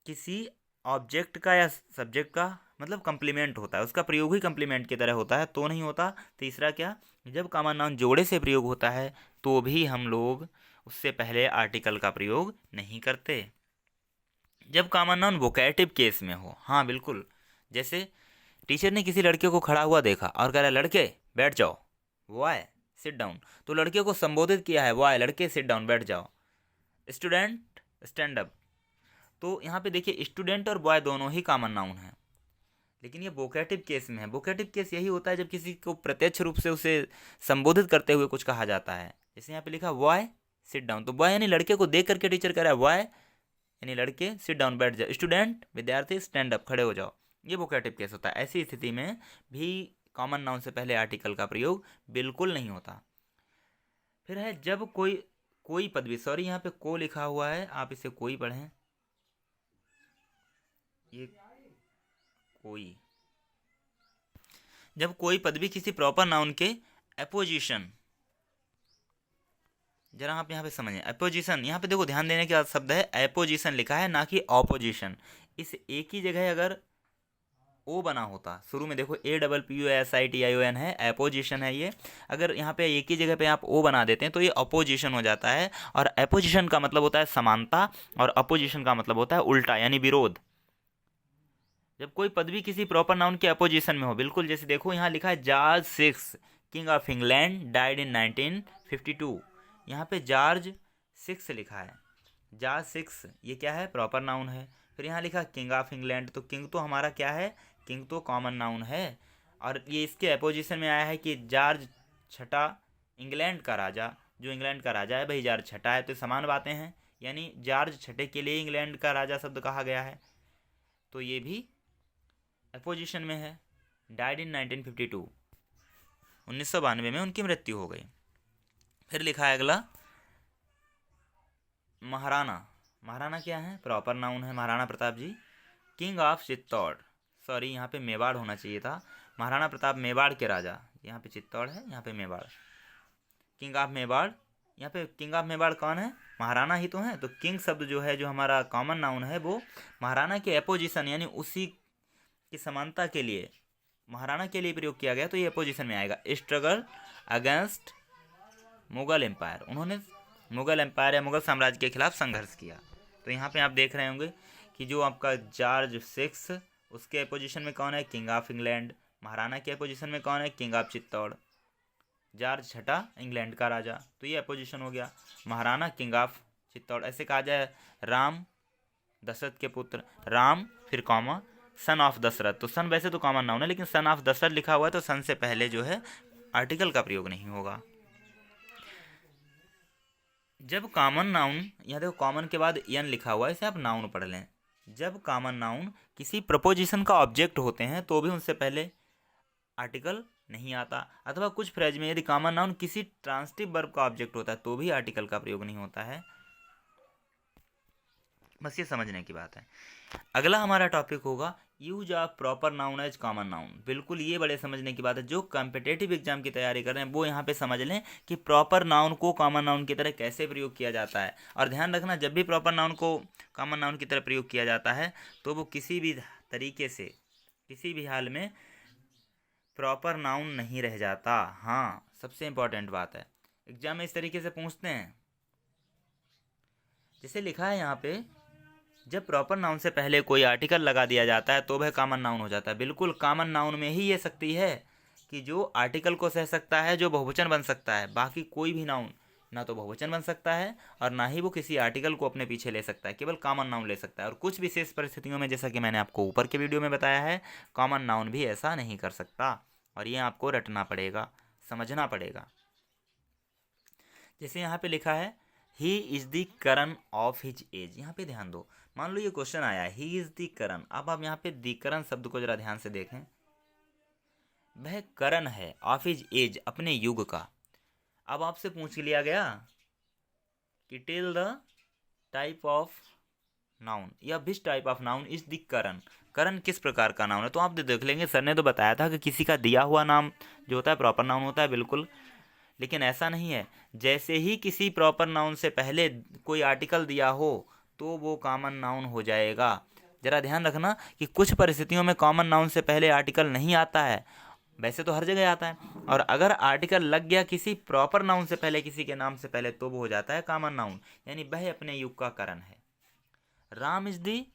Speaker 1: किसी ऑब्जेक्ट का या सब्जेक्ट का मतलब कंप्लीमेंट होता है, उसका प्रयोग ही कंप्लीमेंट की तरह होता है तो नहीं होता। तीसरा क्या, जब कॉमन नाउन जोड़े से प्रयोग होता है तो भी हम लोग उससे पहले आर्टिकल का प्रयोग नहीं करते। जब कॉमन नाउन वोकैटिव केस में हो, हाँ बिल्कुल, जैसे टीचर ने किसी लड़के को खड़ा हुआ देखा और कह रहा लड़के बैठ जाओ, वाई सिट डाउन, तो लड़के को संबोधित किया है, वाई लड़के सिट डाउन बैठ जाओ, स्टूडेंट स्टैंड अप, तो यहाँ पे देखिए स्टूडेंट और बॉय दोनों ही कॉमन नाउन हैं, लेकिन ये वोकैटिव केस में है। वोकैटिव केस यही होता है जब किसी को प्रत्यक्ष रूप से उसे संबोधित करते हुए कुछ कहा जाता है, जैसे यहाँ पे लिखा वाई सिट डाउन, तो बॉय यानी लड़के को देख करके टीचर कह रहा है वाई यानी लड़के सिट डाउन बैठ जाओ, स्टूडेंट विद्यार्थी स्टैंड अप खड़े हो जाओ, ये वोकैटिव केस होता है। ऐसी स्थिति में भी कॉमन नाउन से पहले आर्टिकल का प्रयोग बिल्कुल नहीं होता। फिर है जब कोई पदवी, सॉरी यहाँ पे को लिखा हुआ है, आप इसे कोई पढ़ें, ये कोई, जब कोई पदवी किसी प्रॉपर नाउन के अपोजिशन, जरा आप यहाँ पे समझें, अपोजिशन, यहाँ पे देखो ध्यान देने का शब्द है अपोजिशन लिखा है ना कि ऑपोजिशन। इस एक ही जगह अगर ओ बना होता, शुरू में देखो APPUSITION है, अपोजिशन है ये, अगर यहाँ पे एक ही जगह पे आप ओ बना देते हैं तो ये अपोजिशन हो जाता है, और अपोजिशन का मतलब होता है समानता और अपोजिशन का मतलब होता है उल्टा यानी विरोध। जब कोई पदवी किसी प्रॉपर नाउन के अपोजिशन में हो, बिल्कुल जैसे देखो यहाँ लिखा है George 6 king of England died in 1952, यहाँ पे जॉर्ज 6 लिखा है, जॉर्ज 6 ये क्या है, प्रॉपर नाउन है। फिर यहाँ लिखा किंग ऑफ इंग्लैंड, तो किंग तो हमारा क्या है, किंग तो कॉमन नाउन है, और ये इसके अपोजिशन में आया है कि जॉर्ज छठा इंग्लैंड का राजा, जो इंग्लैंड का राजा है भाई जॉर्ज छठा है, तो समान बातें हैं, यानी जॉर्ज छठे के लिए इंग्लैंड का राजा शब्द कहा गया है, तो ये भी अपोजिशन में है। डाइड इन 1952, 1992 में उनकी मृत्यु हो गई। फिर लिखा है अगला महाराणा, महाराणा क्या है, प्रॉपर नाउन है, महाराणा प्रताप जी किंग ऑफ चित्तौड़, सॉरी यहाँ पे मेवाड़ होना चाहिए था, महाराणा प्रताप मेवाड़ के राजा, यहाँ पे चित्तौड़ है यहाँ पे मेवाड़, किंग ऑफ मेवाड़, यहाँ पे किंग ऑफ मेवाड़ कौन है, महाराणा ही तो है, तो किंग शब्द जो है जो हमारा कॉमन नाउन है वो महाराणा के अपोजिशन यानी उसी की समानता के लिए महाराणा के लिए प्रयोग किया गया, तो ये अपोजिशन में आएगा। स्ट्रगल अगेंस्ट मुगल एम्पायर, उन्होंने मुगल एम्पायर या मुगल साम्राज्य के खिलाफ संघर्ष किया, तो यहाँ पे आप देख रहे होंगे कि जो आपका जॉर्ज 6 उसके अपोजिशन में कौन है, किंग ऑफ इंग्लैंड, महाराणा के अपोजिशन में कौन है, किंग ऑफ चित्तौड़, जॉर्ज छठा इंग्लैंड का राजा, तो ये अपोजिशन हो गया, महाराणा किंग ऑफ चित्तौड़। ऐसे कहा जाए राम दशरथ के पुत्र, राम फिर कॉमा सन ऑफ दशरथ, तो सन वैसे तो कॉमन नाउन है लेकिन सन ऑफ दशरथ लिखा हुआ है तो सन से पहले जो है आर्टिकल का प्रयोग नहीं होगा। जब कॉमन नाउन, यहाँ देखो कॉमन के बाद एन लिखा हुआ है, इसे आप नाउन पढ़ लें, जब कॉमन नाउन किसी प्रपोजिशन का ऑब्जेक्ट होते हैं तो भी उनसे पहले आर्टिकल नहीं आता, अथवा कुछ फ्रेज में यदि कॉमन नाउन किसी ट्रांसिटिव वर्ब का ऑब्जेक्ट होता है तो भी आर्टिकल का प्रयोग नहीं होता है। बस ये समझने की बात है। अगला हमारा टॉपिक होगा use of proper noun as common noun. बिल्कुल ये बड़े समझने की बात है, जो कॉम्पिटेटिव एग्जाम की तैयारी कर रहे हैं वो यहाँ पे समझ लें कि प्रॉपर नाउन को कॉमन नाउन की तरह कैसे प्रयोग किया जाता है। और ध्यान रखना, जब भी प्रॉपर नाउन को कॉमन नाउन की तरह प्रयोग किया जाता है तो वो किसी भी तरीके से, किसी भी हाल में प्रॉपर नाउन नहीं रह जाता। हाँ, सबसे इंपॉर्टेंट बात है, एग्जाम में इस तरीके से पूछते हैं, जैसे लिखा है यहाँ पे, जब प्रॉपर नाउन से पहले कोई आर्टिकल लगा दिया जाता है तो वह कॉमन नाउन हो जाता है। बिल्कुल, कॉमन नाउन में ही ये शक्ति है कि जो आर्टिकल को सह सकता है, जो बहुवचन बन सकता है। बाकी कोई भी नाउन ना तो बहुवचन बन सकता है और ना ही वो किसी आर्टिकल को अपने पीछे ले सकता है, केवल कॉमन नाउन ले सकता है। और कुछ विशेष परिस्थितियों में, जैसा कि मैंने आपको ऊपर के वीडियो में बताया है, कॉमन नाउन भी ऐसा नहीं कर सकता, और ये आपको रटना पड़ेगा, समझना पड़ेगा। जैसे यहाँ पे लिखा है he is the Karan of his age. यहाँ पे ध्यान दो, मान लो ये क्वेश्चन आया है ही इज़ द करण। अब आप यहाँ पे द करण शब्द को जरा ध्यान से देखें, वह करण है ऑफ हिज एज, अपने युग का। अब आपसे पूछ लिया गया कि tell the type of noun, या which type of noun is the Karan, Karan किस प्रकार का नाउन है। तो आप देख लेंगे, सर ने तो बताया था कि किसी का दिया हुआ नाम जो होता है प्रॉपर नाउन होता है, बिल्कुल, लेकिन ऐसा नहीं है। जैसे ही किसी प्रॉपर नाउन से पहले कोई आर्टिकल दिया हो तो वो कॉमन नाउन हो जाएगा। जरा ध्यान रखना कि कुछ परिस्थितियों में कॉमन नाउन से पहले आर्टिकल नहीं आता है, वैसे तो हर जगह आता है, और अगर आर्टिकल लग गया किसी प्रॉपर नाउन से पहले, किसी के नाम से पहले, तो वो हो जाता है कॉमन नाउन, यानी वह अपने युग का करण है। Ram is the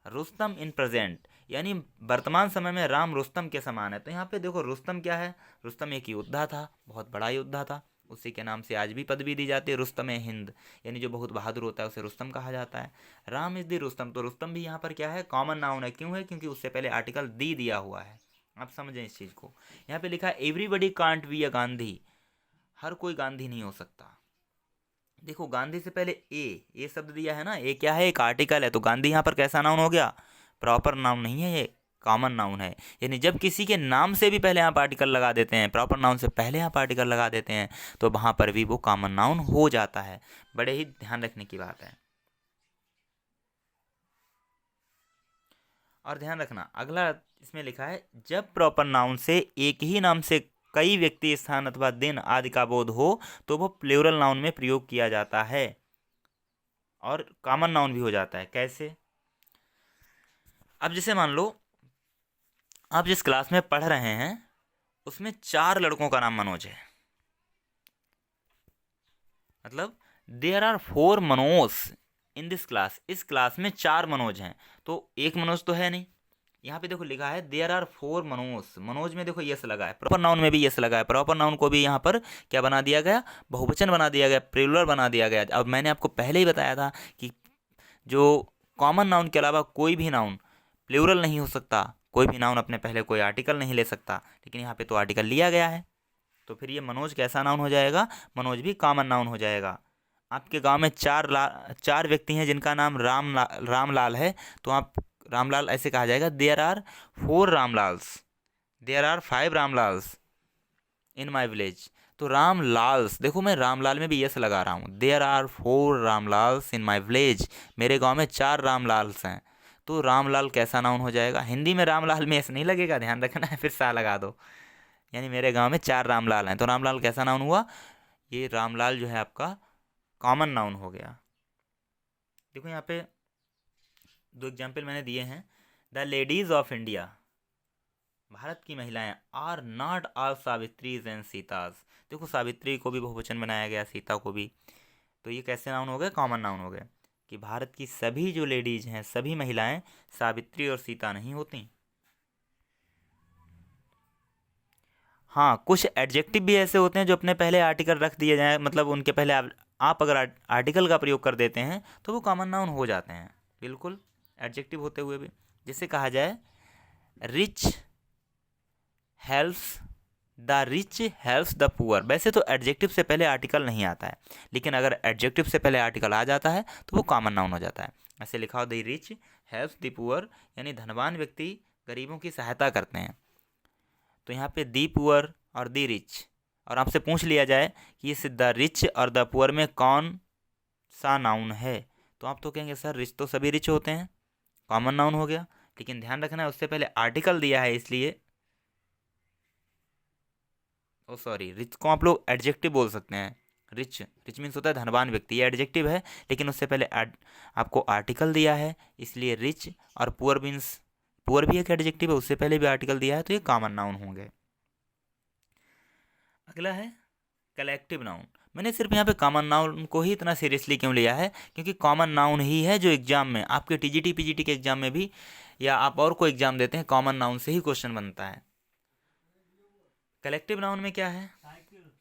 Speaker 1: Rustam in present, यानी वर्तमान समय में राम रुस्तम के समान है। तो यहाँ पे देखो, रुस्तम क्या है, रुस्तम एक योद्धा था, बहुत बड़ा योद्धा था, उसी के नाम से आज भी पदवी दी जाती है, रुस्तम ए हिंद, यानी जो बहुत बहादुर होता है उसे रुस्तम कहा जाता है। राम इज दी रुस्तम, तो रुस्तम भी यहाँ पर क्या है, कॉमन नाउन है। क्यों है, क्योंकि उससे पहले आर्टिकल दी दिया हुआ है। आप समझें इस चीज़ को। यहाँ पे लिखा है everybody can't be a Gandhi, हर कोई गांधी नहीं हो सकता। देखो, गांधी से पहले ए शब्द दिया है ना, ए क्या है, एक आर्टिकल है, तो गांधी यहाँ पर कैसा नाउन हो गया, प्रॉपर नाउन नहीं है, ये कॉमन नाउन है। यानी जब किसी के नाम से भी पहले आप आर्टिकल लगा देते हैं, प्रॉपर नाउन से पहले आप आर्टिकल लगा देते हैं, तो वहाँ पर भी वो कॉमन नाउन हो जाता है। बड़े ही ध्यान रखने की बात है। और ध्यान रखना, अगला इसमें लिखा है जब प्रॉपर नाउन से एक ही नाम से कई व्यक्ति, स्थान अथवा दिन आदि का बोध हो तो वो प्लूरल नाउन में प्रयोग किया जाता है और कॉमन नाउन भी हो जाता है। कैसे? अब जैसे मान लो आप जिस क्लास में पढ़ रहे हैं उसमें 4 लड़कों का नाम मनोज है, मतलब there are 4 Manoj in this class, इस क्लास में 4 मनोज हैं, तो एक मनोज तो है नहीं। यहाँ पे देखो लिखा है देयर आर 4 मनोज, मनोज में देखो यस लगा है, प्रॉपर नाउन में भी यस लगा है, प्रॉपर नाउन को भी यहाँ पर क्या बना दिया गया, बहुवचन बना दिया गया, प्लूरल बना दिया गया। अब मैंने आपको पहले ही बताया था कि जो कॉमन नाउन के अलावा कोई भी नाउन प्लूरल नहीं हो सकता, कोई भी नाउन अपने पहले कोई आर्टिकल नहीं ले सकता, लेकिन यहाँ पे तो आर्टिकल लिया गया है, तो फिर ये मनोज कैसा नाउन हो जाएगा, मनोज भी कॉमन नाउन हो जाएगा। आपके गांव में 4 व्यक्ति हैं जिनका नाम रामलाल है, तो आप रामलाल ऐसे कहा जाएगा there are 4 Ramlals, there are 5 Ramlals in my village. तो रामलाल्स, देखो मैं रामलाल में भी यस लगा रहा हूँ, there are 4 Ramlals in my village, मेरे गांव में 4 रामलाल्स हैं, तो रामलाल कैसा नाउन हो जाएगा। हिंदी में रामलाल में ऐसे नहीं लगेगा, ध्यान रखना है, फिर सा लगा दो, यानी मेरे गांव में 4 रामलाल हैं, तो रामलाल कैसा नाउन हुआ, ये रामलाल जो है आपका कॉमन नाउन हो गया। देखो यहाँ पे 2 एग्जाम्पल मैंने दिए हैं। The ladies of India, Bharat की महिलाएं, are not all सावित्रीज and Sita's, देखो सावित्री को भी बहुवचन बनाया गया, सीता को भी, तो ये कैसे नाउन हो गए, कॉमन नाउन हो गए, कि भारत की सभी जो लेडीज हैं, सभी महिलाएं सावित्री और सीता नहीं होती। हाँ, कुछ एडजेक्टिव भी ऐसे होते हैं जो अपने पहले आर्टिकल रख दिए जाए, मतलब उनके पहले आप अगर आर्टिकल का प्रयोग कर देते हैं तो वो कॉमन नाउन हो जाते हैं, बिल्कुल एडजेक्टिव होते हुए भी। जैसे कहा जाए rich helps the rich helps the poor, वैसे तो एडजेक्टिव से पहले आर्टिकल नहीं आता है, लेकिन अगर एडजेक्टिव से पहले आर्टिकल आ जाता है तो वो कॉमन नाउन हो जाता है। ऐसे लिखा हो the rich helps the poor, यानी धनवान व्यक्ति गरीबों की सहायता करते हैं। तो यहाँ पे दी पुअर और दी रिच, और आपसे पूछ लिया जाए कि इस द रिच और द पुअर में कौन सा नाउन है, तो आप तो कहेंगे सर रिच तो सभी रिच होते हैं, कॉमन नाउन हो गया। लेकिन ध्यान रखना है उससे पहले आर्टिकल दिया है, इसलिए ओ सॉरी, रिच को आप लोग एडजेक्टिव बोल सकते हैं। रिच, रिच मीन्स होता है धनवान व्यक्ति, ये एडजेक्टिव है, लेकिन उससे पहले आपको आर्टिकल दिया है, इसलिए रिच। और पुअर मीन्स, पुअर भी एक एडजेक्टिव है, उससे पहले भी आर्टिकल दिया है, तो ये कॉमन नाउन होंगे। अगला है कलेक्टिव नाउन। मैंने सिर्फ यहाँ पे कॉमन नाउन को ही इतना सीरियसली क्यों लिया है, क्योंकि कॉमन नाउन ही है जो एग्जाम में आपके टीजीटी पीजीटी के एग्जाम में भी, या आप और कोई एग्जाम देते हैं, कॉमन नाउन से ही क्वेश्चन बनता है। कलेक्टिव नाउन में क्या है?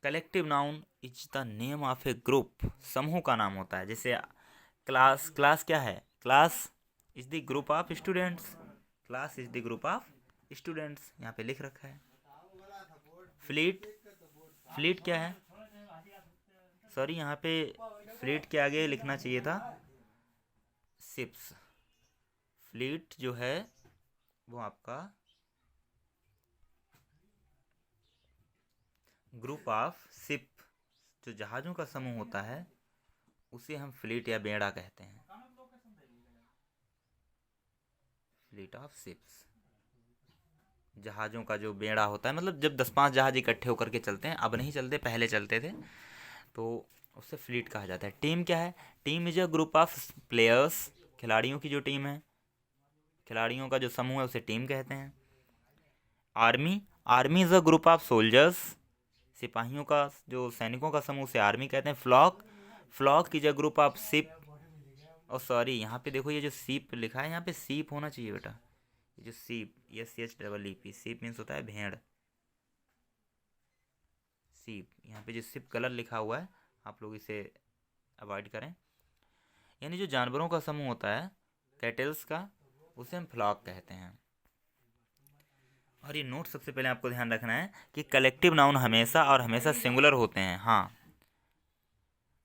Speaker 1: Collective noun is the name of A group, समूह का नाम होता है। जैसे क्लास, क्लास क्या है? Class is the group of students, class is the group of students, यहाँ पे लिख रखा है। फ्लीट, फ्लीट क्या है? सॉरी, यहाँ पे फ्लीट के आगे लिखना चाहिए था शिप्स। फ्लीट जो है वो आपका ग्रुप ऑफ शिप, जो जहाज़ों का समूह होता है उसे हम फ्लीट या बेड़ा कहते हैं। फ्लीट ऑफ शिप्स, जहाज़ों का जो बेड़ा होता है, मतलब जब 10-5 जहाज इकट्ठे होकर के चलते हैं, अब नहीं चलते, पहले चलते थे, तो उससे फ्लीट कहा जाता है। टीम क्या है? Team is a group of players, खिलाड़ियों की जो टीम है, खिलाड़ियों का जो समूह है उसे टीम कहते हैं। Army, army is a group of soldiers, सिपाहियों का जो सैनिकों का समूह से आर्मी कहते हैं। Flock, flock is a group of sheep, और सॉरी यहाँ पे देखो ये जो सीप लिखा है, यहाँ पे सीप होना चाहिए बेटा, ये जो सीप, SCHEEP, सीप मीन्स होता है भेड़, सीप। यहाँ पे जो सिप कलर लिखा हुआ है, आप लोग इसे अवॉइड करें। यानी जो जानवरों का समूह होता है कैटल्स का, उसे हम फ्लॉक कहते हैं। और ये नोट सबसे पहले आपको ध्यान रखना है कि कलेक्टिव नाउन हमेशा और हमेशा सिंगुलर होते हैं, हाँ,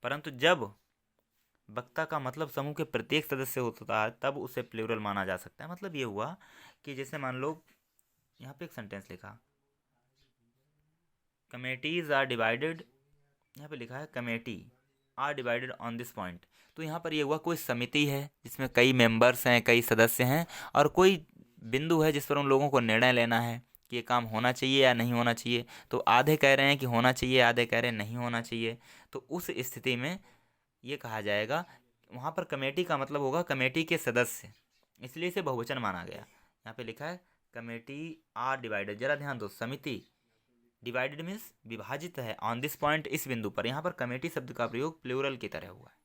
Speaker 1: परंतु जब वक्ता का मतलब समूह के प्रत्येक सदस्य होता है तब उसे प्लूरल माना जा सकता है। मतलब ये हुआ कि जैसे मान लो यहाँ पे एक सेंटेंस लिखा, कमेटीज आर डिवाइडेड, यहाँ पे लिखा है committee are divided on this point, तो यहाँ पर ये हुआ कोई समिति है जिसमें कई मेंबर्स हैं, कई सदस्य हैं, और कोई बिंदु है जिस पर उन लोगों को निर्णय लेना है कि ये काम होना चाहिए या नहीं होना चाहिए। तो आधे कह रहे हैं कि होना चाहिए, आधे कह रहे हैं नहीं होना चाहिए, तो उस स्थिति में ये कहा जाएगा, वहाँ पर कमेटी का मतलब होगा कमेटी के सदस्य, इसलिए इसे बहुवचन माना गया। यहाँ पे लिखा है कमेटी आर डिवाइडेड, जरा ध्यान दो, समिति डिवाइडेड मीन्स विभाजित है, ऑन दिस पॉइंट, इस बिंदु पर, यहाँ पर कमेटी शब्द का प्रयोग प्लूरल की तरह हुआ है।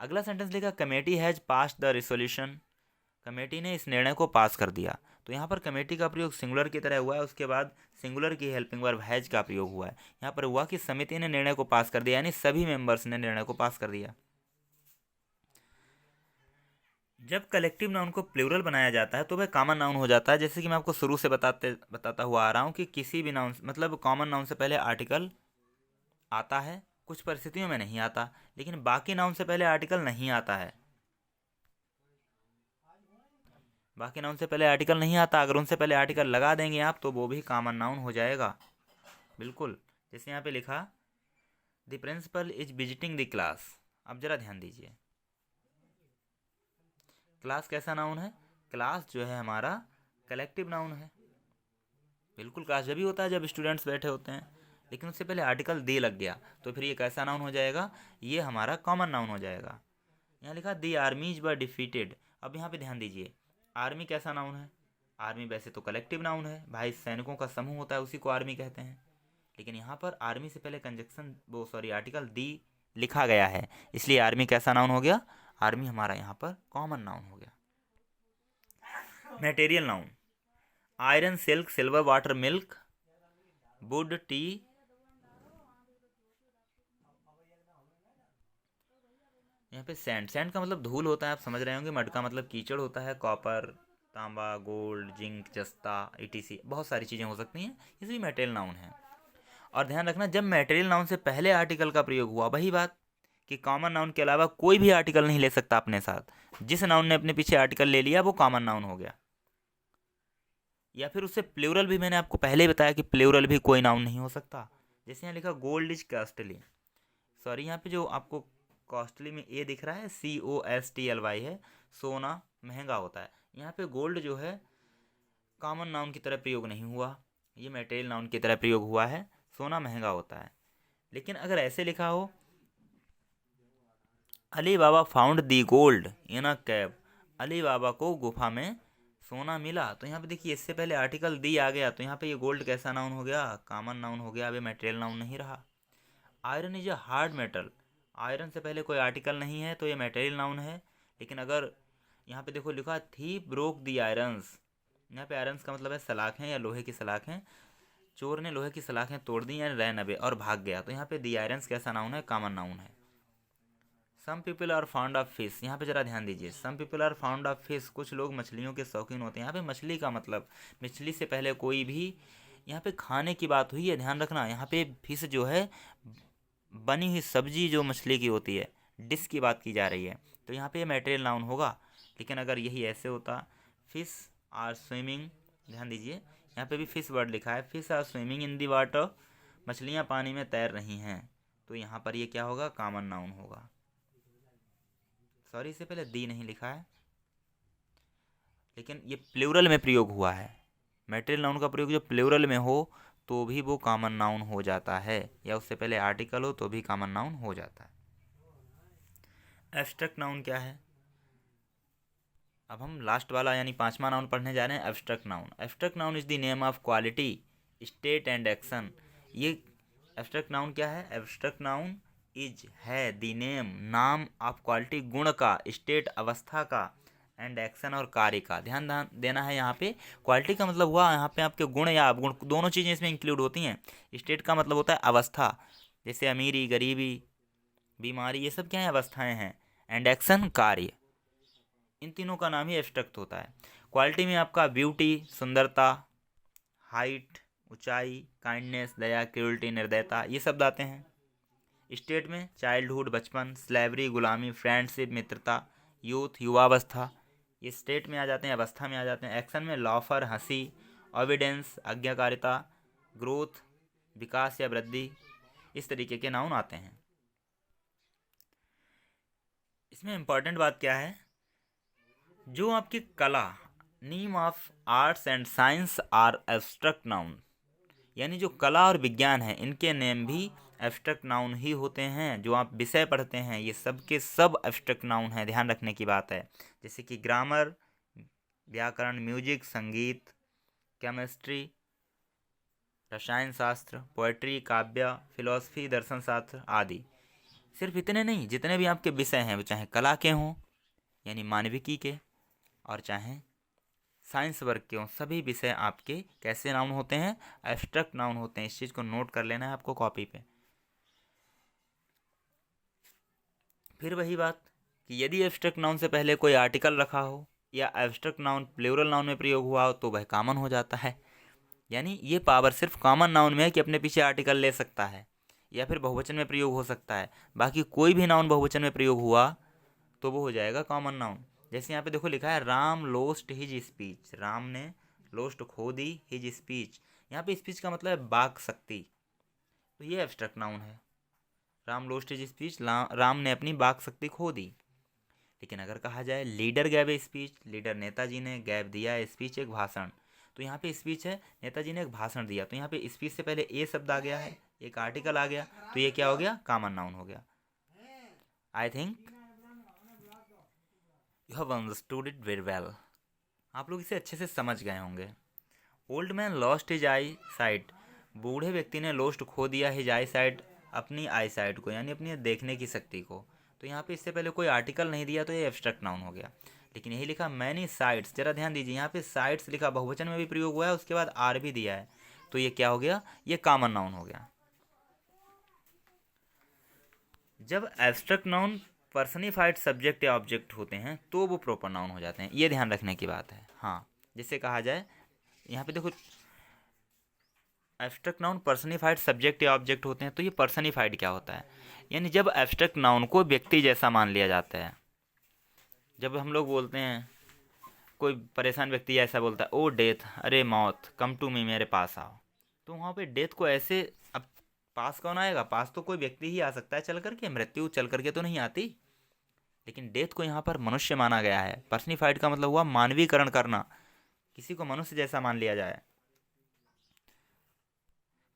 Speaker 1: अगला सेंटेंस लिखा, committee has passed the resolution, committee ने इस निर्णय को पास कर दिया, तो यहाँ पर कमेटी का प्रयोग सिंगुलर की तरह हुआ है, उसके बाद सिंगुलर की हेल्पिंग वर्ब हैज का प्रयोग हुआ है। यहाँ पर हुआ कि समिति ने निर्णय को पास कर दिया, यानी सभी मेंबर्स ने निर्णय को पास कर दिया। जब कलेक्टिव नाउन को प्लूरल बनाया जाता है तो वह कॉमन नाउन हो जाता है। जैसे कि मैं आपको शुरू से बताता हुआ आ रहा हूँ कि किसी भी नाउन, मतलब कॉमन नाउन से पहले आर्टिकल आता है, कुछ परिस्थितियों में नहीं आता, लेकिन बाकी नाउन से पहले आर्टिकल नहीं आता है, बाकी नाउन से पहले आर्टिकल नहीं आता। अगर उनसे पहले आर्टिकल लगा देंगे आप तो वो भी कॉमन नाउन हो जाएगा, बिल्कुल। जैसे यहाँ पे लिखा, the principal is visiting the class, अब जरा ध्यान दीजिए, क्लास कैसा नाउन है? क्लास जो है हमारा कलेक्टिव नाउन है, बिल्कुल। क्लास जब भी होता है जब स्टूडेंट्स बैठे होते हैं, लेकिन उससे पहले आर्टिकल दे लग गया तो फिर ये कैसा नाउन हो जाएगा? ये हमारा कॉमन नाउन हो जाएगा। यहाँ लिखा दी आर्मीज वर डिफीटेड, अब यहाँ पे ध्यान दीजिए, आर्मी कैसा नाउन है? आर्मी वैसे तो कलेक्टिव नाउन है भाई, सैनिकों का समूह होता है उसी को आर्मी कहते हैं, लेकिन यहाँ पर आर्मी से पहले कंजक्शन, वो सॉरी आर्टिकल दी लिखा गया है, इसलिए आर्मी कैसा नाउन हो गया? आर्मी हमारा यहाँ पर कॉमन नाउन हो गया। Material noun, iron, silk, silver, water, milk, would, T, यहाँ पे सैंड, सैंड का मतलब धूल होता है, आप समझ रहे होंगे। मड का मतलब कीचड़ होता है, कॉपर, तांबा, गोल्ड, जिंक, जस्ता, ETC, बहुत सारी चीज़ें हो सकती हैं, इसलिए मटेरियल नाउन है। और ध्यान रखना, जब मटेरियल नाउन से पहले आर्टिकल का प्रयोग हुआ, वही बात कि कॉमन नाउन के अलावा कोई भी आर्टिकल नहीं ले सकता अपने साथ, जिस नाउन ने अपने पीछे आर्टिकल ले लिया वो कॉमन नाउन हो गया। या फिर उससे प्लूरल भी, मैंने आपको पहले ही बताया कि प्लूरल भी कोई नाउन नहीं हो सकता। जैसे यहाँ लिखा गोल्ड इज कॉस्टली, सॉरी यहाँ पे जो आपको कॉस्टली में ए दिख रहा है, COSTLY है, सोना महंगा होता है। यहाँ पे गोल्ड जो है कॉमन नाउन की तरह प्रयोग नहीं हुआ, ये मटेरियल नाउन की तरह प्रयोग हुआ है, सोना महंगा होता है। लेकिन अगर ऐसे लिखा हो Ali Baba found the gold in a cave, Ali Baba को गुफा में सोना मिला, तो यहाँ पे देखिए इससे पहले आर्टिकल दी आ गया, तो यहाँ पे ये गोल्ड कैसा नाउन हो गया, कॉमन नाउन हो गया, अभी मटेरियल नाउन नहीं रहा। Iron is a hard metal, iron से पहले कोई आर्टिकल नहीं है तो ये मटेरियल नाउन है। लेकिन अगर यहाँ पे देखो लिखा थी ब्रोक दी आयरन्स, यहाँ पे आयरन्स का मतलब है सलाखें या लोहे की सलाखें, चोर ने लोहे की सलाखें तोड़ दी या रैन अवे और भाग गया, तो यहाँ पे दी आयरन्स कैसा नाउन है, कॉमन नाउन है। Some people are found of fish, यहाँ पे जरा ध्यान दीजिए, some people are found of fish, कुछ लोग मछलियों के शौकीन होते हैं। यहाँ पे मछली का मतलब मछली से पहले कोई भी, यहाँ पे खाने की बात हुई है, ध्यान रखना। यहाँ पे फिश जो है बनी हुई सब्जी जो मछली की होती है, डिश की बात की जा रही है, तो यहाँ पे मटेरियल नाउन होगा। लेकिन अगर यही ऐसे होता फिश आर स्विमिंग, ध्यान दीजिए यहाँ पे भी फिश वर्ड लिखा है, fish are swimming in the water, मछलियाँ पानी में तैर रही हैं, तो यहाँ पर ये क्या होगा, कॉमन नाउन होगा। सॉरी इससे पहले दी नहीं लिखा है, लेकिन ये प्लूरल में प्रयोग हुआ है। मटेरियल नाउन का प्रयोग जो प्लूरल में हो तो भी वो कॉमन नाउन हो जाता है, या उससे पहले आर्टिकल हो तो भी कॉमन नाउन हो जाता है। एब्स्ट्रैक्ट नाउन क्या है, अब हम लास्ट वाला यानी 5वां नाउन पढ़ने जा रहे हैं, abstract noun. Abstract noun is the name of quality, state and action. ये एब्स्ट्रैक्ट नाउन क्या है, एब्स्ट्रैक्ट नाउन इज है द नेम, नाम ऑफ क्वालिटी, गुण का, स्टेट अवस्था का, एंड एक्शन और कार्य का। ध्यान देना है यहाँ पे, क्वालिटी का मतलब हुआ यहाँ पे आपके गुण या अवगुण, दोनों चीज़ें इसमें इंक्लूड होती हैं। स्टेट का मतलब होता है अवस्था, जैसे अमीरी, गरीबी, बीमारी, ये सब क्या है, अवस्थाएं हैं। एंड एक्शन, कार्य, इन तीनों का नाम ही एब्स्ट्रैक्ट होता है। क्वालिटी में आपका ब्यूटी, सुंदरता, हाइट, ऊंचाई, काइंडनेस, दया, क्रूरटी, निर्दयता, ये शब्द आते हैं। स्टेट में चाइल्डहुड, बचपन, स्लेवरी, गुलामी, फ्रेंडशिप, मित्रता, यूथ, युवावस्था, ये स्टेट में आ जाते हैं, अवस्था में आ जाते हैं। एक्शन में लॉफर, हंसी, एविडेंस, आज्ञाकारिता, ग्रोथ, विकास या वृद्धि, इस तरीके के नाउन आते हैं। इसमें इंपॉर्टेंट बात क्या है, जो आपकी कला, name of arts and science are abstract noun, यानी जो कला और विज्ञान है इनके नेम भी एब्स्ट्रैक्ट नाउन ही होते हैं। जो आप विषय पढ़ते हैं ये सब के सब एब्स्ट्रैक्ट नाउन हैं, ध्यान रखने की बात है। जैसे कि ग्रामर, व्याकरण, म्यूजिक, संगीत, केमिस्ट्री, रसायन शास्त्र, पोएट्री, काव्य, फिलॉसफी, दर्शन शास्त्र आदि। सिर्फ इतने नहीं, जितने भी आपके विषय हैं वो चाहे कला के हों यानी मानविकी के, और चाहे साइंस वर्ग के हों, सभी विषय आपके कैसे नाउन होते हैं, एब्स्ट्रैक्ट नाउन होते हैं। इस चीज़ को नोट कर लेना है आपको कॉपी पे। फिर वही बात कि यदि एब्स्ट्रैक्ट नाउन से पहले कोई आर्टिकल रखा हो या एब्स्ट्रैक्ट नाउन प्लूरल नाउन में प्रयोग हुआ हो तो वह कॉमन हो जाता है। यानी ये पावर सिर्फ कॉमन नाउन में है कि अपने पीछे आर्टिकल ले सकता है या फिर बहुवचन में प्रयोग हो सकता है। बाकी कोई भी नाउन बहुवचन में प्रयोग हुआ तो वो हो जाएगा कॉमन नाउन। जैसे यहाँ पे देखो लिखा है Ram lost his speech, Ram ने लोस्ट खो दी हिज स्पीच, यहाँ पे स्पीच का मतलब है वाक शक्ति, तो ये एब्स्ट्रैक्ट नाउन है। Ram lost his speech, Ram ने अपनी वाक शक्ति खो दी। लेकिन अगर कहा जाए leader gave a speech, leader Netaji ने, गैव दिया, स्पीच एक भाषण, तो यहाँ पे स्पीच है नेताजी ने एक भाषण दिया, तो यहाँ पे स्पीच से पहले ए शब्द आ गया है, एक आर्टिकल आ गया, तो ये क्या हो गया, कॉमन नाउन हो गया। I think you have understood it very well, आप लोग इसे अच्छे से समझ गए होंगे। ओल्ड मैन लॉस्ट हिज आई साइट, बूढ़े व्यक्ति ने लॉस्ट खो दिया हिज आई साइट, अपनी आई साइट को, यानी अपनी देखने की शक्ति को। तो यहाँ पे इससे पहले कोई आर्टिकल नहीं दिया तो ये एब्स्ट्रैक्ट नाउन हो गया। लेकिन यही लिखा मैनी साइट्स, जरा ध्यान दीजिए, यहाँ पे साइट्स लिखा बहुवचन में भी प्रयोग हुआ है, उसके बाद आर भी दिया है, तो ये क्या हो गया, ये कॉमन नाउन हो गया। जब एब्स्ट्रैक्ट नाउन पर्सनिफाइड सब्जेक्ट या ऑब्जेक्ट होते हैं तो वो प्रॉपर नाउन हो जाते हैं, ये ध्यान रखने की बात है। हाँ, जिससे कहा जाए, यहाँ पे देखो एब्स्ट्रैक्ट नाउन पर्सनिफाइड सब्जेक्ट या ऑब्जेक्ट होते हैं, तो ये पर्सनिफाइड क्या होता है, यानी जब एब्स्ट्रैक्ट नाउन को व्यक्ति जैसा मान लिया जाता है। जब हम लोग बोलते हैं, कोई परेशान व्यक्ति ऐसा बोलता है, ओ डेथ, अरे मौत, कम टू मी, मेरे पास आओ, तो वहाँ पे डेथ को ऐसे अब पास कौन आएगा? पास तो कोई व्यक्ति ही आ सकता है चल करके, मृत्यु चल करके तो नहीं आती। लेकिन डेथ को यहाँ पर मनुष्य माना गया है। पर्सनिफाइड का मतलब हुआ मानवीकरण करना, किसी को मनुष्य जैसा मान लिया जाए।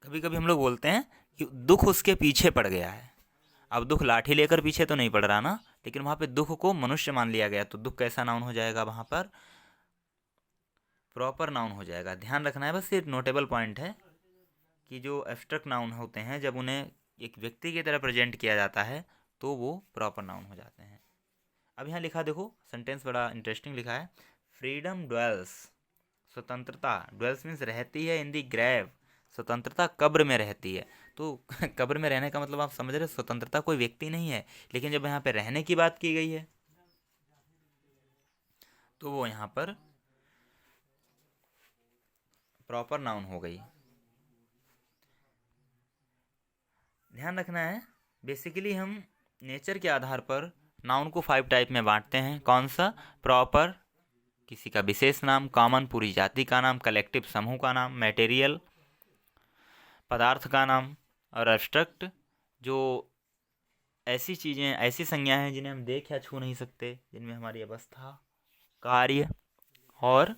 Speaker 1: कभी कभी हम लोग बोलते हैं कि दुख उसके पीछे पड़ गया है। अब दुख लाठी लेकर पीछे तो नहीं पड़ रहा ना, लेकिन वहां पे दुख को मनुष्य मान लिया गया, तो दुख कैसा नाउन हो जाएगा? वहां पर प्रॉपर नाउन हो जाएगा। ध्यान रखना है, बस ये नोटेबल पॉइंट है कि जो एब्स्ट्रैक्ट नाउन होते हैं जब उन्हें एक व्यक्ति की तरह प्रेजेंट किया जाता है तो वो प्रॉपर नाउन हो जाते हैं। अब यहाँ लिखा देखो, सेंटेंस बड़ा इंटरेस्टिंग लिखा है। फ्रीडम ड्वेल्स, स्वतंत्रता, ड्वेल्स मीन्स रहती है, इन दी ग्रेव, स्वतंत्रता कब्र में रहती है। तो कब्र में रहने का मतलब आप समझ रहे, स्वतंत्रता कोई व्यक्ति नहीं है, लेकिन जब यहाँ पे रहने की बात की गई है तो वो यहाँ पर प्रॉपर नाउन हो गई। ध्यान रखना है, बेसिकली हम नेचर के आधार पर नाउन को 5 टाइप में बांटते हैं। कौन सा? प्रॉपर, किसी का विशेष नाम, कॉमन, पूरी जाति का नाम, कलेक्टिव, समूह का नाम, मटेरियल, पदार्थ का नाम, और एब्स्ट्रैक्ट, जो ऐसी चीज़ें, ऐसी संज्ञा हैं जिन्हें हम देख या छू नहीं सकते, जिनमें हमारी अवस्था, कार्य और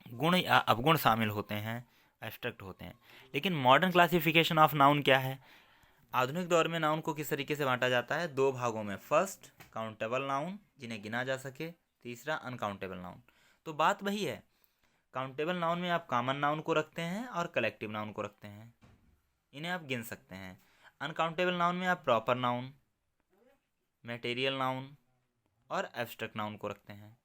Speaker 1: गुण या अवगुण शामिल होते हैं, एब्स्ट्रैक्ट होते हैं। लेकिन मॉडर्न क्लासिफिकेशन ऑफ नाउन क्या है? आधुनिक दौर में नाउन को किस तरीके से बांटा जाता है? 2 भागों में। फर्स्ट, काउंटेबल नाउन, जिन्हें गिना जा सके। तीसरा, अनकाउंटेबल नाउन। तो बात वही है, काउंटेबल नाउन में आप कॉमन नाउन को रखते हैं और कलेक्टिव नाउन को रखते हैं, इन्हें आप गिन सकते हैं। अनकाउंटेबल नाउन में आप प्रॉपर नाउन, मटेरियल नाउन और एब्स्ट्रैक्ट नाउन को रखते हैं।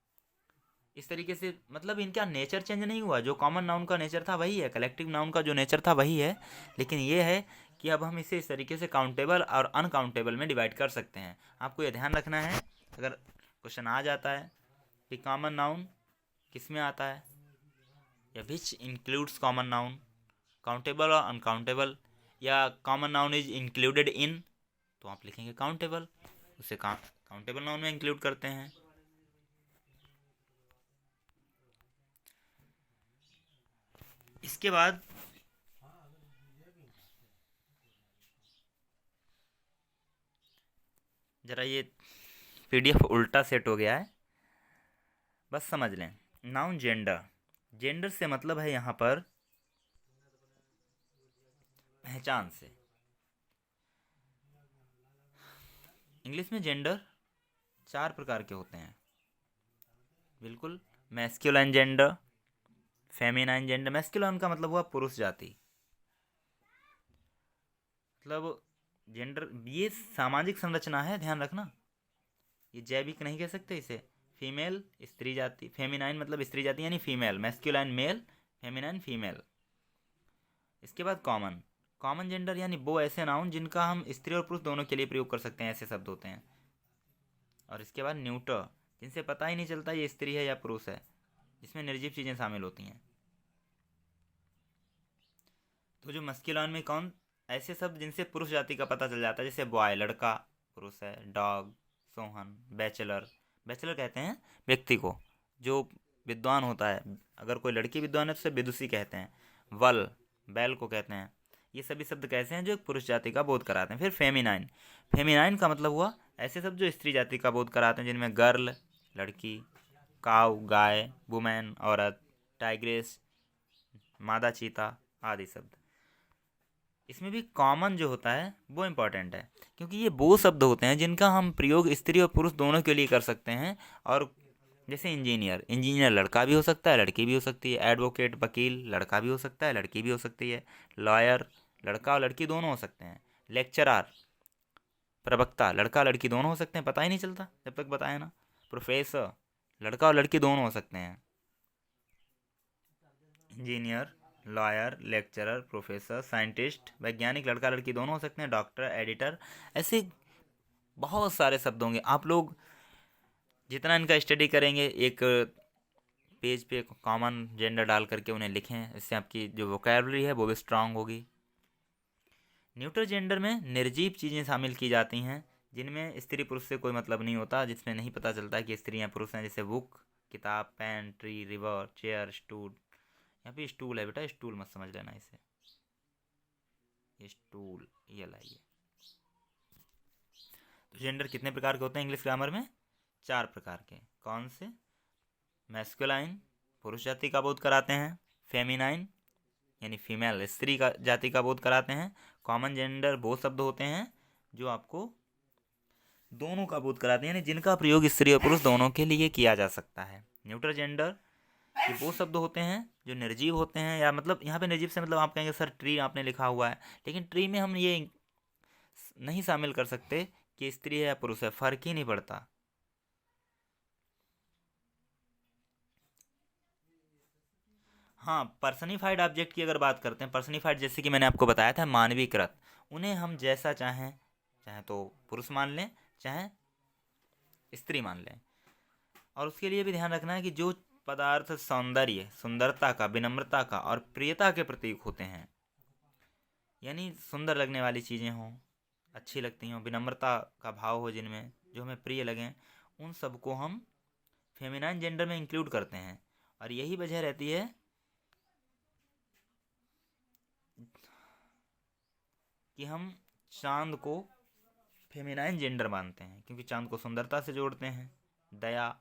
Speaker 1: इस तरीके से मतलब इनका नेचर चेंज नहीं हुआ, जो कॉमन नाउन का नेचर था वही है, कलेक्टिव नाउन का जो नेचर था वही है, लेकिन ये है कि अब हम इसे इस तरीके से काउंटेबल और अनकाउंटेबल में डिवाइड कर सकते हैं। आपको ये ध्यान रखना है, अगर क्वेश्चन आ जाता है कि कॉमन नाउन किस में आता है या which includes common noun, countable और अनकाउंटेबल, या common noun is included in, तो आप लिखेंगे काउंटेबल, उसे काउंटेबल नाउन में इंक्लूड करते हैं। इसके बाद जरा ये पीडीएफ उल्टा सेट हो गया है, बस समझ लें। नाउन जेंडर, जेंडर से मतलब है यहाँ पर पहचान से। इंग्लिश में जेंडर 4 प्रकार के होते हैं, बिल्कुल। Masculine gender, feminine gender. Masculine का मतलब हुआ पुरुष जाति, मतलब जेंडर ये सामाजिक संरचना है, ध्यान रखना, ये जैविक नहीं कह सकते इसे। फीमेल स्त्री जाति, फेमिनाइन मतलब स्त्री जाति यानी female, masculine male, feminine female. इसके बाद कॉमन, कॉमन जेंडर यानी वो ऐसे नाउन जिनका हम स्त्री और पुरुष दोनों के लिए प्रयोग कर सकते हैं, ऐसे शब्द होते हैं। और इसके बाद न्यूटर, जिनसे पता ही नहीं चलता ये स्त्री है या पुरुष है, जिसमें निर्जीव चीज़ें शामिल होती हैं। तो जो मस्कुलाइन में कौन, ऐसे शब्द जिनसे पुरुष जाति का पता चल जाता है, जैसे बॉय लड़का पुरुष है, डॉग सोहन, बैचलर, बैचलर कहते हैं व्यक्ति को जो विद्वान होता है, अगर कोई लड़की विद्वान है तो उसे विदुषी कहते हैं। वल, बैल को कहते हैं। ये सभी शब्द कैसे हैं? जो एक पुरुष जाति का बोध कराते हैं। फिर फेमिनाइन, फेमिनाइन का मतलब हुआ ऐसे शब्द जो स्त्री जाति का बोध कराते हैं, जिनमें गर्ल लड़की, काउ गाय, वुमेन औरत, टाइग्रेस मादा चीता आदि शब्द। इसमें भी कॉमन जो होता है वो इम्पॉर्टेंट है, क्योंकि ये वो शब्द होते हैं जिनका हम प्रयोग स्त्री और पुरुष दोनों के लिए कर सकते हैं। और जैसे इंजीनियर, इंजीनियर लड़का भी हो सकता है लड़की भी हो सकती है। एडवोकेट वकील लड़का भी हो सकता है लड़की भी हो सकती है। लॉयर लड़का और लड़की दोनों हो सकते हैं। लेक्चरर प्रवक्ता लड़का लड़की दोनों हो सकते हैं, पता ही नहीं चलता जब तक बताए ना। प्रोफेसर लड़का और लड़की दोनों हो सकते हैं। Engineer, lawyer, lecturer, professor, scientist, वैज्ञानिक लड़का लड़की दोनों हो सकते हैं। डॉक्टर, एडिटर, ऐसे बहुत सारे शब्द होंगे। आप लोग जितना इनका स्टडी करेंगे, एक पेज पे कॉमन जेंडर डाल करके उन्हें लिखें, इससे आपकी जो वोकैबुलरी है वो भी स्ट्रांग होगी। न्यूट्रल जेंडर में निर्जीव चीज़ें शामिल की जाती हैं, जिनमें स्त्री पुरुष से कोई मतलब नहीं होता, जिसमें नहीं पता चलता कि स्त्री या पुरुष हैं। जैसे बुक किताब, pen, tree, river, chair, stool. यहाँ पे स्टूल है बेटा, स्टूल मत समझ लेना इसे। स्टूल, ये लाइए। तो जेंडर कितने प्रकार के होते हैं इंग्लिश ग्रामर में? 4 प्रकार के। कौन से? मैस्कुलाइन, पुरुष जाति का बोध कराते हैं। फेमिनाइन यानी फीमेल, स्त्री का जाति का बोध कराते हैं। कॉमन जेंडर वो शब्द होते हैं जो आपको दोनों का बोध कराते हैं, यानी जिनका प्रयोग स्त्री और पुरुष दोनों के लिए किया जा सकता है। न्यूट्रल जेंडर ये वो शब्द होते हैं जो निर्जीव होते हैं, या मतलब यहाँ पे निर्जीव से मतलब आप कहेंगे सर ट्री आपने लिखा हुआ है, लेकिन ट्री में हम ये नहीं शामिल कर सकते कि स्त्री है या पुरुष है, फर्क ही नहीं पड़ता। हाँ, पर्सनिफाइड ऑब्जेक्ट की अगर बात करते हैं, पर्सनिफाइड जैसे कि मैंने आपको बताया था मानवीकृत, उन्हें हम जैसा चाहें, चाहे तो पुरुष मान लें चाहे स्त्री मान लें। और उसके लिए भी ध्यान रखना है कि जो पदार्थ सौंदर्य, सुंदरता का, विनम्रता का और प्रियता के प्रतीक होते हैं, यानी सुंदर लगने वाली चीज़ें हों, अच्छी लगती हों, विनम्रता का भाव हो जिनमें, जो हमें प्रिय लगें, उन सबको हम फेमिनाइन जेंडर में इंक्लूड करते हैं। और यही वजह रहती है कि हम चांद को फेमिनाइन जेंडर मानते हैं, क्योंकि चांद को सुंदरता से जोड़ते हैं। दया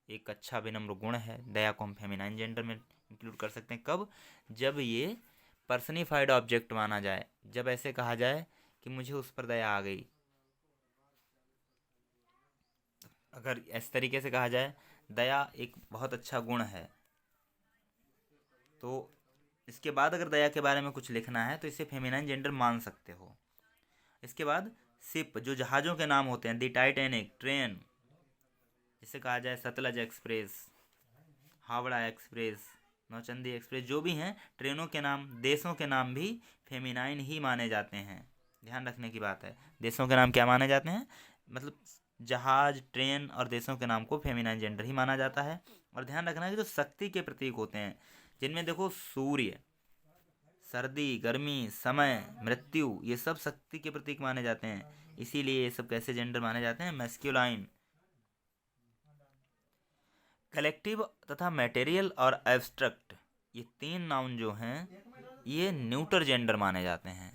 Speaker 1: एक अच्छा विनम्र गुण है, दया को हम फेमिनाइन जेंडर में इंक्लूड कर सकते हैं। कब? जब ये पर्सनिफाइड ऑब्जेक्ट माना जाए, जब ऐसे कहा जाए कि मुझे उस पर दया आ गई। अगर इस तरीके से कहा जाए दया एक बहुत अच्छा गुण है, तो इसके बाद अगर दया के बारे में कुछ लिखना है तो इसे फेमिनाइन जेंडर मान सकते हो। इसके बाद शिप, जो जहाज़ों के नाम होते हैं, दी टाइटैनिक, ट्रेन, जिसे कहा जाए Sutlej express, Howrah express, Nauchandi express, जो भी हैं ट्रेनों के नाम, देशों के नाम भी फेमिनाइन ही माने जाते हैं। ध्यान रखने की बात है, देशों के नाम क्या माने जाते हैं, मतलब जहाज, ट्रेन और देशों के नाम को फेमिनाइन जेंडर ही माना जाता है। और ध्यान रखना है कि जो शक्ति के प्रतीक होते हैं, जिनमें देखो सूर्य, सर्दी, गर्मी, समय, मृत्यु, ये सब शक्ति के प्रतीक माने जाते हैं, इसीलिए ये सब कैसे जेंडर माने जाते हैं? मैस्कुलाइन। कलेक्टिव तथा मटेरियल और एब्स्ट्रैक्ट, ये 3 नाउन जो हैं ये न्यूट्रल जेंडर माने जाते हैं।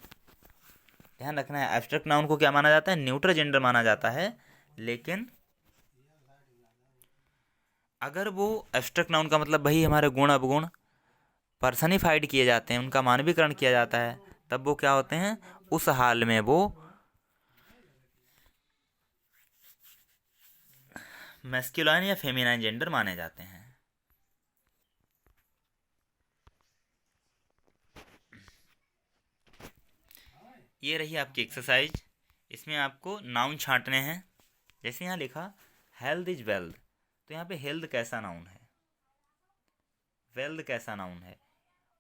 Speaker 1: ध्यान रखना है, एब्स्ट्रैक्ट नाउन को क्या माना जाता है? न्यूट्रल जेंडर माना जाता है। लेकिन अगर वो एब्स्ट्रैक्ट नाउन का मतलब वही हमारे गुण अवगुण पर्सनिफाइड किए जाते हैं, उनका मानवीकरण किया जाता है, तब वो क्या होते हैं? उस हाल में वो मैस्कुलाइन या फेमिनाइन जेंडर माने जाते हैं। ये रही आपकी एक्सरसाइज, इसमें आपको नाउन छांटने हैं। जैसे यहाँ लिखा हेल्थ इज वेल्थ, तो यहाँ पे हेल्थ कैसा नाउन है, वेल्थ कैसा नाउन है।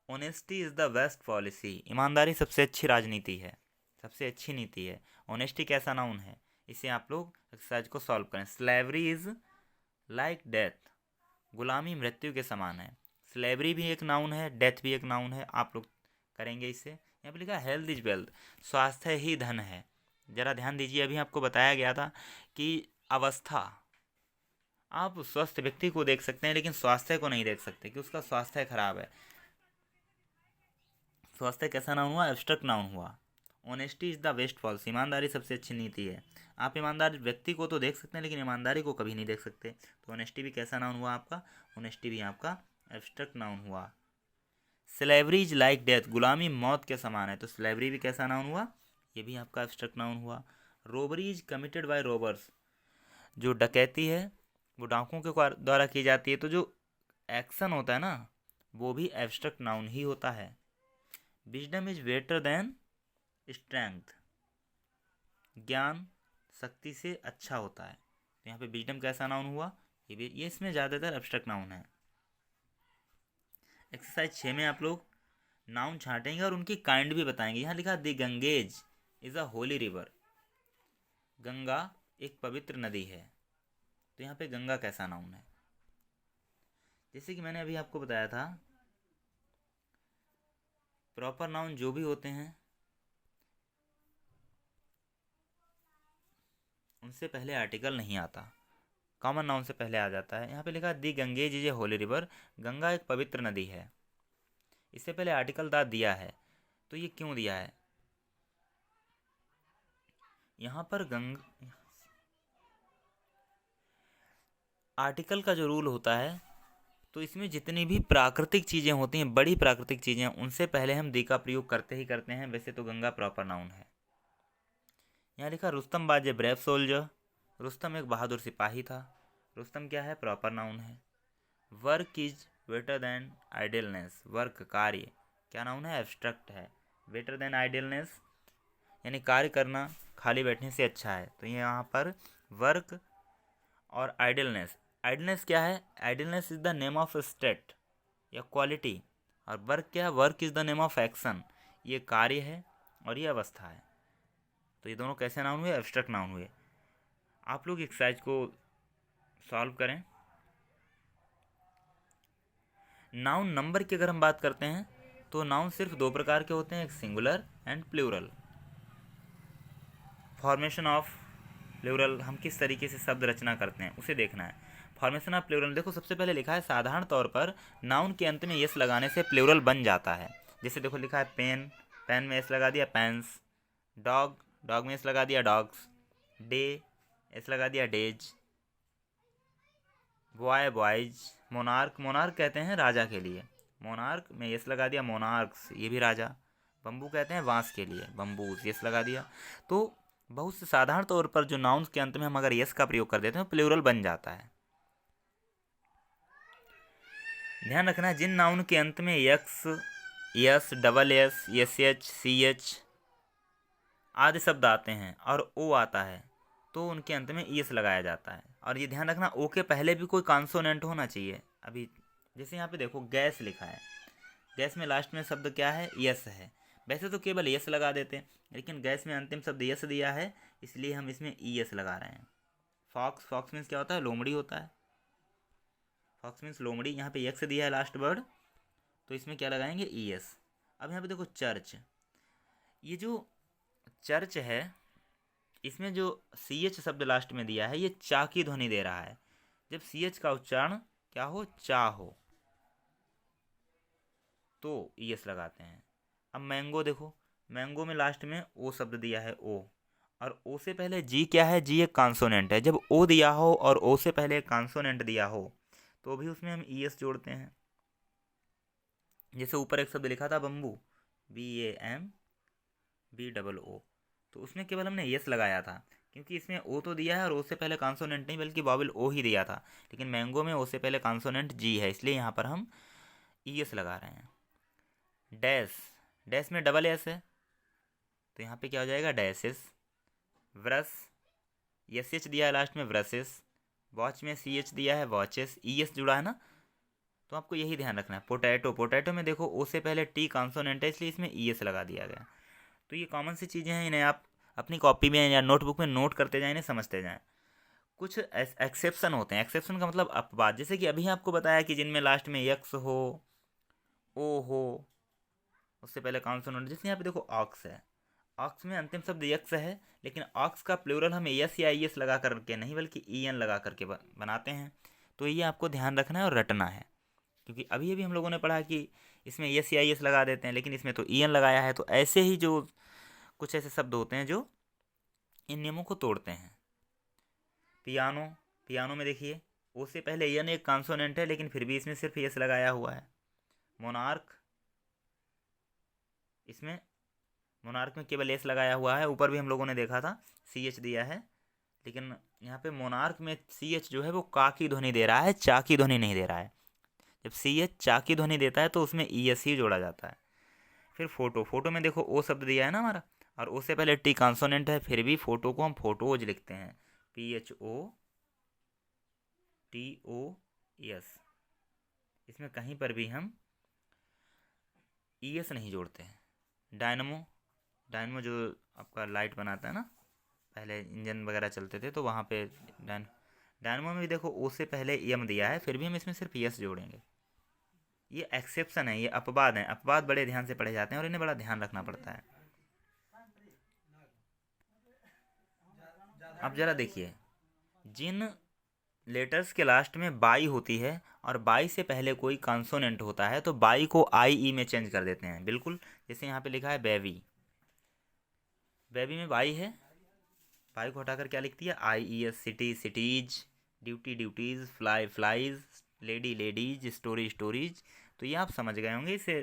Speaker 1: Honesty is the best policy, ईमानदारी सबसे अच्छी राजनीति है, सबसे अच्छी नीति है। ऑनेस्टी कैसा नाउन है, इसे आप लोग एक्सरसाइज को सॉल्व करें। स्लेवरी इज़ लाइक डेथ, गुलामी मृत्यु के समान है। स्लेवरी भी एक नाउन है, डेथ भी एक नाउन है, आप लोग करेंगे इसे। यहाँ पे लिखा हेल्थ इज वेल्थ, स्वास्थ्य ही धन है। जरा ध्यान दीजिए, अभी आपको बताया गया था कि अवस्था, आप स्वस्थ व्यक्ति को देख सकते हैं लेकिन स्वास्थ्य को नहीं देख सकते कि उसका स्वास्थ्य खराब है। स्वास्थ्य कैसा नाउन हुआ? एब्स्ट्रैक्ट नाउन हुआ। Honesty is the best policy, ईमानदारी सबसे अच्छी नीति है। आप ईमानदार व्यक्ति को तो देख सकते हैं लेकिन ईमानदारी को कभी नहीं देख सकते, तो ऑनेस्टी भी कैसा नाउन हुआ आपका? ऑनेस्टी भी आपका एब्स्ट्रैक्ट नाउन हुआ। स्लेवरी इज लाइक डेथ, गुलामी मौत के समान है, तो स्लेवरी भी कैसा नाउन हुआ? ये भी आपका एब्स्ट्रैक्ट नाउन हुआ। Robbery is committed by robbers, जो डकैती है वो डाकुओं के द्वारा की जाती है, तो जो एक्शन होता है ना वो भी एब्स्ट्रैक्ट नाउन ही होता है। Wisdom is better than strength, ज्ञान शक्ति से अच्छा होता है, तो यहाँ पे विजडम कैसा नाउन हुआ? ये इसमें ज़्यादातर एब्स्ट्रैक्ट नाउन है। एक्सरसाइज 6 में आप लोग नाउन छांटेंगे और उनकी काइंड भी बताएंगे। यहाँ लिखा the Ganges is a Holi river, Ganga एक पवित्र नदी है, तो यहाँ पे गंगा कैसा नाउन है? जैसे कि मैंने अभी आपको बताया था, प्रॉपर नाउन जो भी होते हैं उनसे पहले आर्टिकल नहीं आता, कॉमन नाउन से पहले आ जाता है। यहाँ पे लिखा the Ganges is a holy river, Ganga एक पवित्र नदी है, इससे पहले आर्टिकल दा दिया है, तो ये क्यों दिया है? यहाँ पर आर्टिकल का जो रूल होता है, तो इसमें जितनी भी प्राकृतिक चीज़ें होती हैं, बड़ी प्राकृतिक चीज़ें, उनसे पहले हम दी का प्रयोग करते ही करते हैं। वैसे तो गंगा प्रॉपर नाउन है। यहाँ लिखा रुस्तम बाज ए ब्रेव सोल्जर। रुस्तम एक बहादुर सिपाही था। रुस्तम क्या है? प्रॉपर नाउन है। Work is better than idleness. Work कार्य क्या नाउन है? एब्स्ट्रैक्ट है। बेटर देन आइडलनेस यानी कार्य करना खाली बैठने से अच्छा है। तो यहाँ पर वर्क और आइडलनेस, आइडलनेस क्या है? Idleness is the name of state या क्वालिटी, और वर्क क्या है? Work is the name of action. ये कार्य है और ये अवस्था है। तो ये दोनों कैसे नाउन हुए? एब्स्ट्रैक्ट नाउन हुए। आप लोग एक्सरसाइज को सॉल्व करें। नाउन नंबर की अगर हम बात करते हैं तो नाउन सिर्फ दो प्रकार के होते हैं, एक singular and plural. Formation of plural, हम किस तरीके से शब्द रचना करते हैं उसे देखना है। फॉर्मेशन ऑफ प्लूरल देखो, सबसे पहले लिखा है साधारण तौर पर नाउन के अंत में यस लगाने से प्लूरल बन जाता है। जैसे देखो लिखा है पेन, पेन में एस लगा दिया पेन्स। डॉग, डॉग में एस लगा दिया डॉग्स। डे, एस लगा दिया days. Boy, boys. Monarch, monarch कहते हैं राजा के लिए, मोनार्क में यस लगा दिया मोनार्क्स, ये भी राजा। बम्बू कहते हैं बांस के लिए, बम्बूज, यस लगा दिया। तो बहुत से साधारण तौर पर जो नाउन्स के अंत में हम अगर यस का प्रयोग कर देते हैं तो प्लूरल बन जाता है। ध्यान रखना है, जिन नाउन के अंत में X, S, double S, S H, C H आदि शब्द आते हैं और ओ आता है तो उनके अंत में ईएस लगाया जाता है। और ये ध्यान रखना, ओ के पहले भी कोई कॉन्सोनेंट होना चाहिए। अभी जैसे यहाँ पे देखो गैस लिखा है, गैस में लास्ट में शब्द क्या है? यस है। वैसे तो केवल यस लगा देते हैं, लेकिन गैस में अंतिम शब्द यस दिया है, इसलिए हम इसमें ईएस लगा रहे हैं। फॉक्स, फॉक्स मीन्स क्या होता है? लोमड़ी होता है। फॉक्स मीन्स लोमड़ी। यहाँ पे यक्स दिया है लास्ट वर्ड, तो इसमें क्या लगाएंगे? ईएस। अब यहाँ पे देखो चर्च, ये जो चर्च है इसमें जो सी एच शब्द लास्ट में दिया है ये चा की ध्वनि दे रहा है। जब सी एच का उच्चारण क्या हो? चा हो, तो ईएस लगाते हैं। अब मैंगो देखो, मैंगो में लास्ट में ओ शब्द दिया है, ओ, और ओ से पहले जी क्या है? जी एक कॉन्सोनेंट है। जब ओ दिया हो और ओ से पहले एक कॉन्सोनेंट दिया हो तो भी उसमें हम ईएस जोड़ते हैं। जैसे ऊपर एक शब्द लिखा था बम्बू, BAMBOO, तो उसमें केवल हमने यस लगाया था क्योंकि इसमें ओ तो दिया है और ओ से पहले कॉन्सोनेंट नहीं बल्कि वॉवेल ओ ही दिया था। लेकिन मैंगो में ओ से पहले कॉन्सोनेंट जी है, इसलिए यहाँ पर हम ईएस लगा रहे हैं। डैश, डैश में डबल एस है तो यहाँ पे क्या हो जाएगा? डैशेस। ब्रश, एस एच दिया है लास्ट में, ब्रशेस। वॉच में सी एच दिया है, वॉचेस, ईएस जुड़ा है ना, तो आपको यही ध्यान रखना है। पोटैटो, पोटैटो में देखो ओ से पहले टी कॉन्सोनेंट है इसलिए इसमें ईएस लगा दिया गया। तो ये कॉमन सी चीज़ें हैं, इन्हें आप अपनी कॉपी में या नोटबुक में नोट करते जाएं, इन्हें समझते जाएं। कुछ एक्सेप्शन होते हैं, एक्सेप्शन का मतलब अपवाद। जैसे कि अभी आपको बताया कि जिनमें लास्ट में यक्स हो, ओ हो, उससे पहले कॉन्सोनेंट। जैसे यहाँ पे देखो ऑक्स है, ऑक्स में अंतिम शब्द यक्स है, लेकिन ऑक्स का प्लूरल हम एस या ईएस लगा करके नहीं बल्कि ईएन लगा करके बनाते हैं। तो ये आपको ध्यान रखना है और रटना है, क्योंकि अभी अभी हम लोगों ने पढ़ा कि इसमें एस या ईएस लगा देते हैं, लेकिन इसमें तो ईएन लगाया है। तो ऐसे ही जो कुछ ऐसे शब्द होते हैं जो इन नियमों को तोड़ते हैं। पियानो, पियानो में देखिए ओ से पहले एन एक कॉन्सोनेंट है लेकिन फिर भी इसमें सिर्फ एस लगाया हुआ है। मोनार्क, इसमें मोनार्क में केवल एस लगाया हुआ है। ऊपर भी हम लोगों ने देखा था सी एच दिया है, लेकिन यहाँ पे मोनार्क में सी एच जो है वो का की ध्वनि दे रहा है, चा की ध्वनि नहीं दे रहा है। जब सी एच चा की ध्वनि देता है तो उसमें ई एस ही जोड़ा जाता है। फिर फोटो, फोटो में देखो ओ शब्द दिया है ना हमारा, और ओ से पहले टी कॉन्सोनेंट है, फिर भी फोटो को हम फोटोज लिखते हैं, PHOTOS। इसमें कहीं पर भी हम ES नहीं जोड़ते हैं। डायनमो, डायनमो जो आपका लाइट बनाता है ना, पहले इंजन वगैरह चलते थे तो वहाँ पे डायनमो में भी देखो ओ से पहले एम दिया है, फिर भी हम इसमें सिर्फ यस जोड़ेंगे। ये एक्सेप्शन है, ये अपवाद हैं। अपवाद बड़े ध्यान से पढ़े जाते हैं और इन्हें बड़ा ध्यान रखना पड़ता है। अब जरा देखिए, जिन लेटर्स के लास्ट में बाई होती है और बाई से पहले कोई कॉन्सोनेंट होता है तो बाई को आई ई में चेंज कर देते हैं। बिल्कुल, जैसे यहाँ पे लिखा है बेबी, बेबी में बाई है फाइव को हटाकर क्या लिखती है, IES, city cities, duty duties, fly flies, lady ladies, story stories. तो ये आप समझ गए होंगे, इसे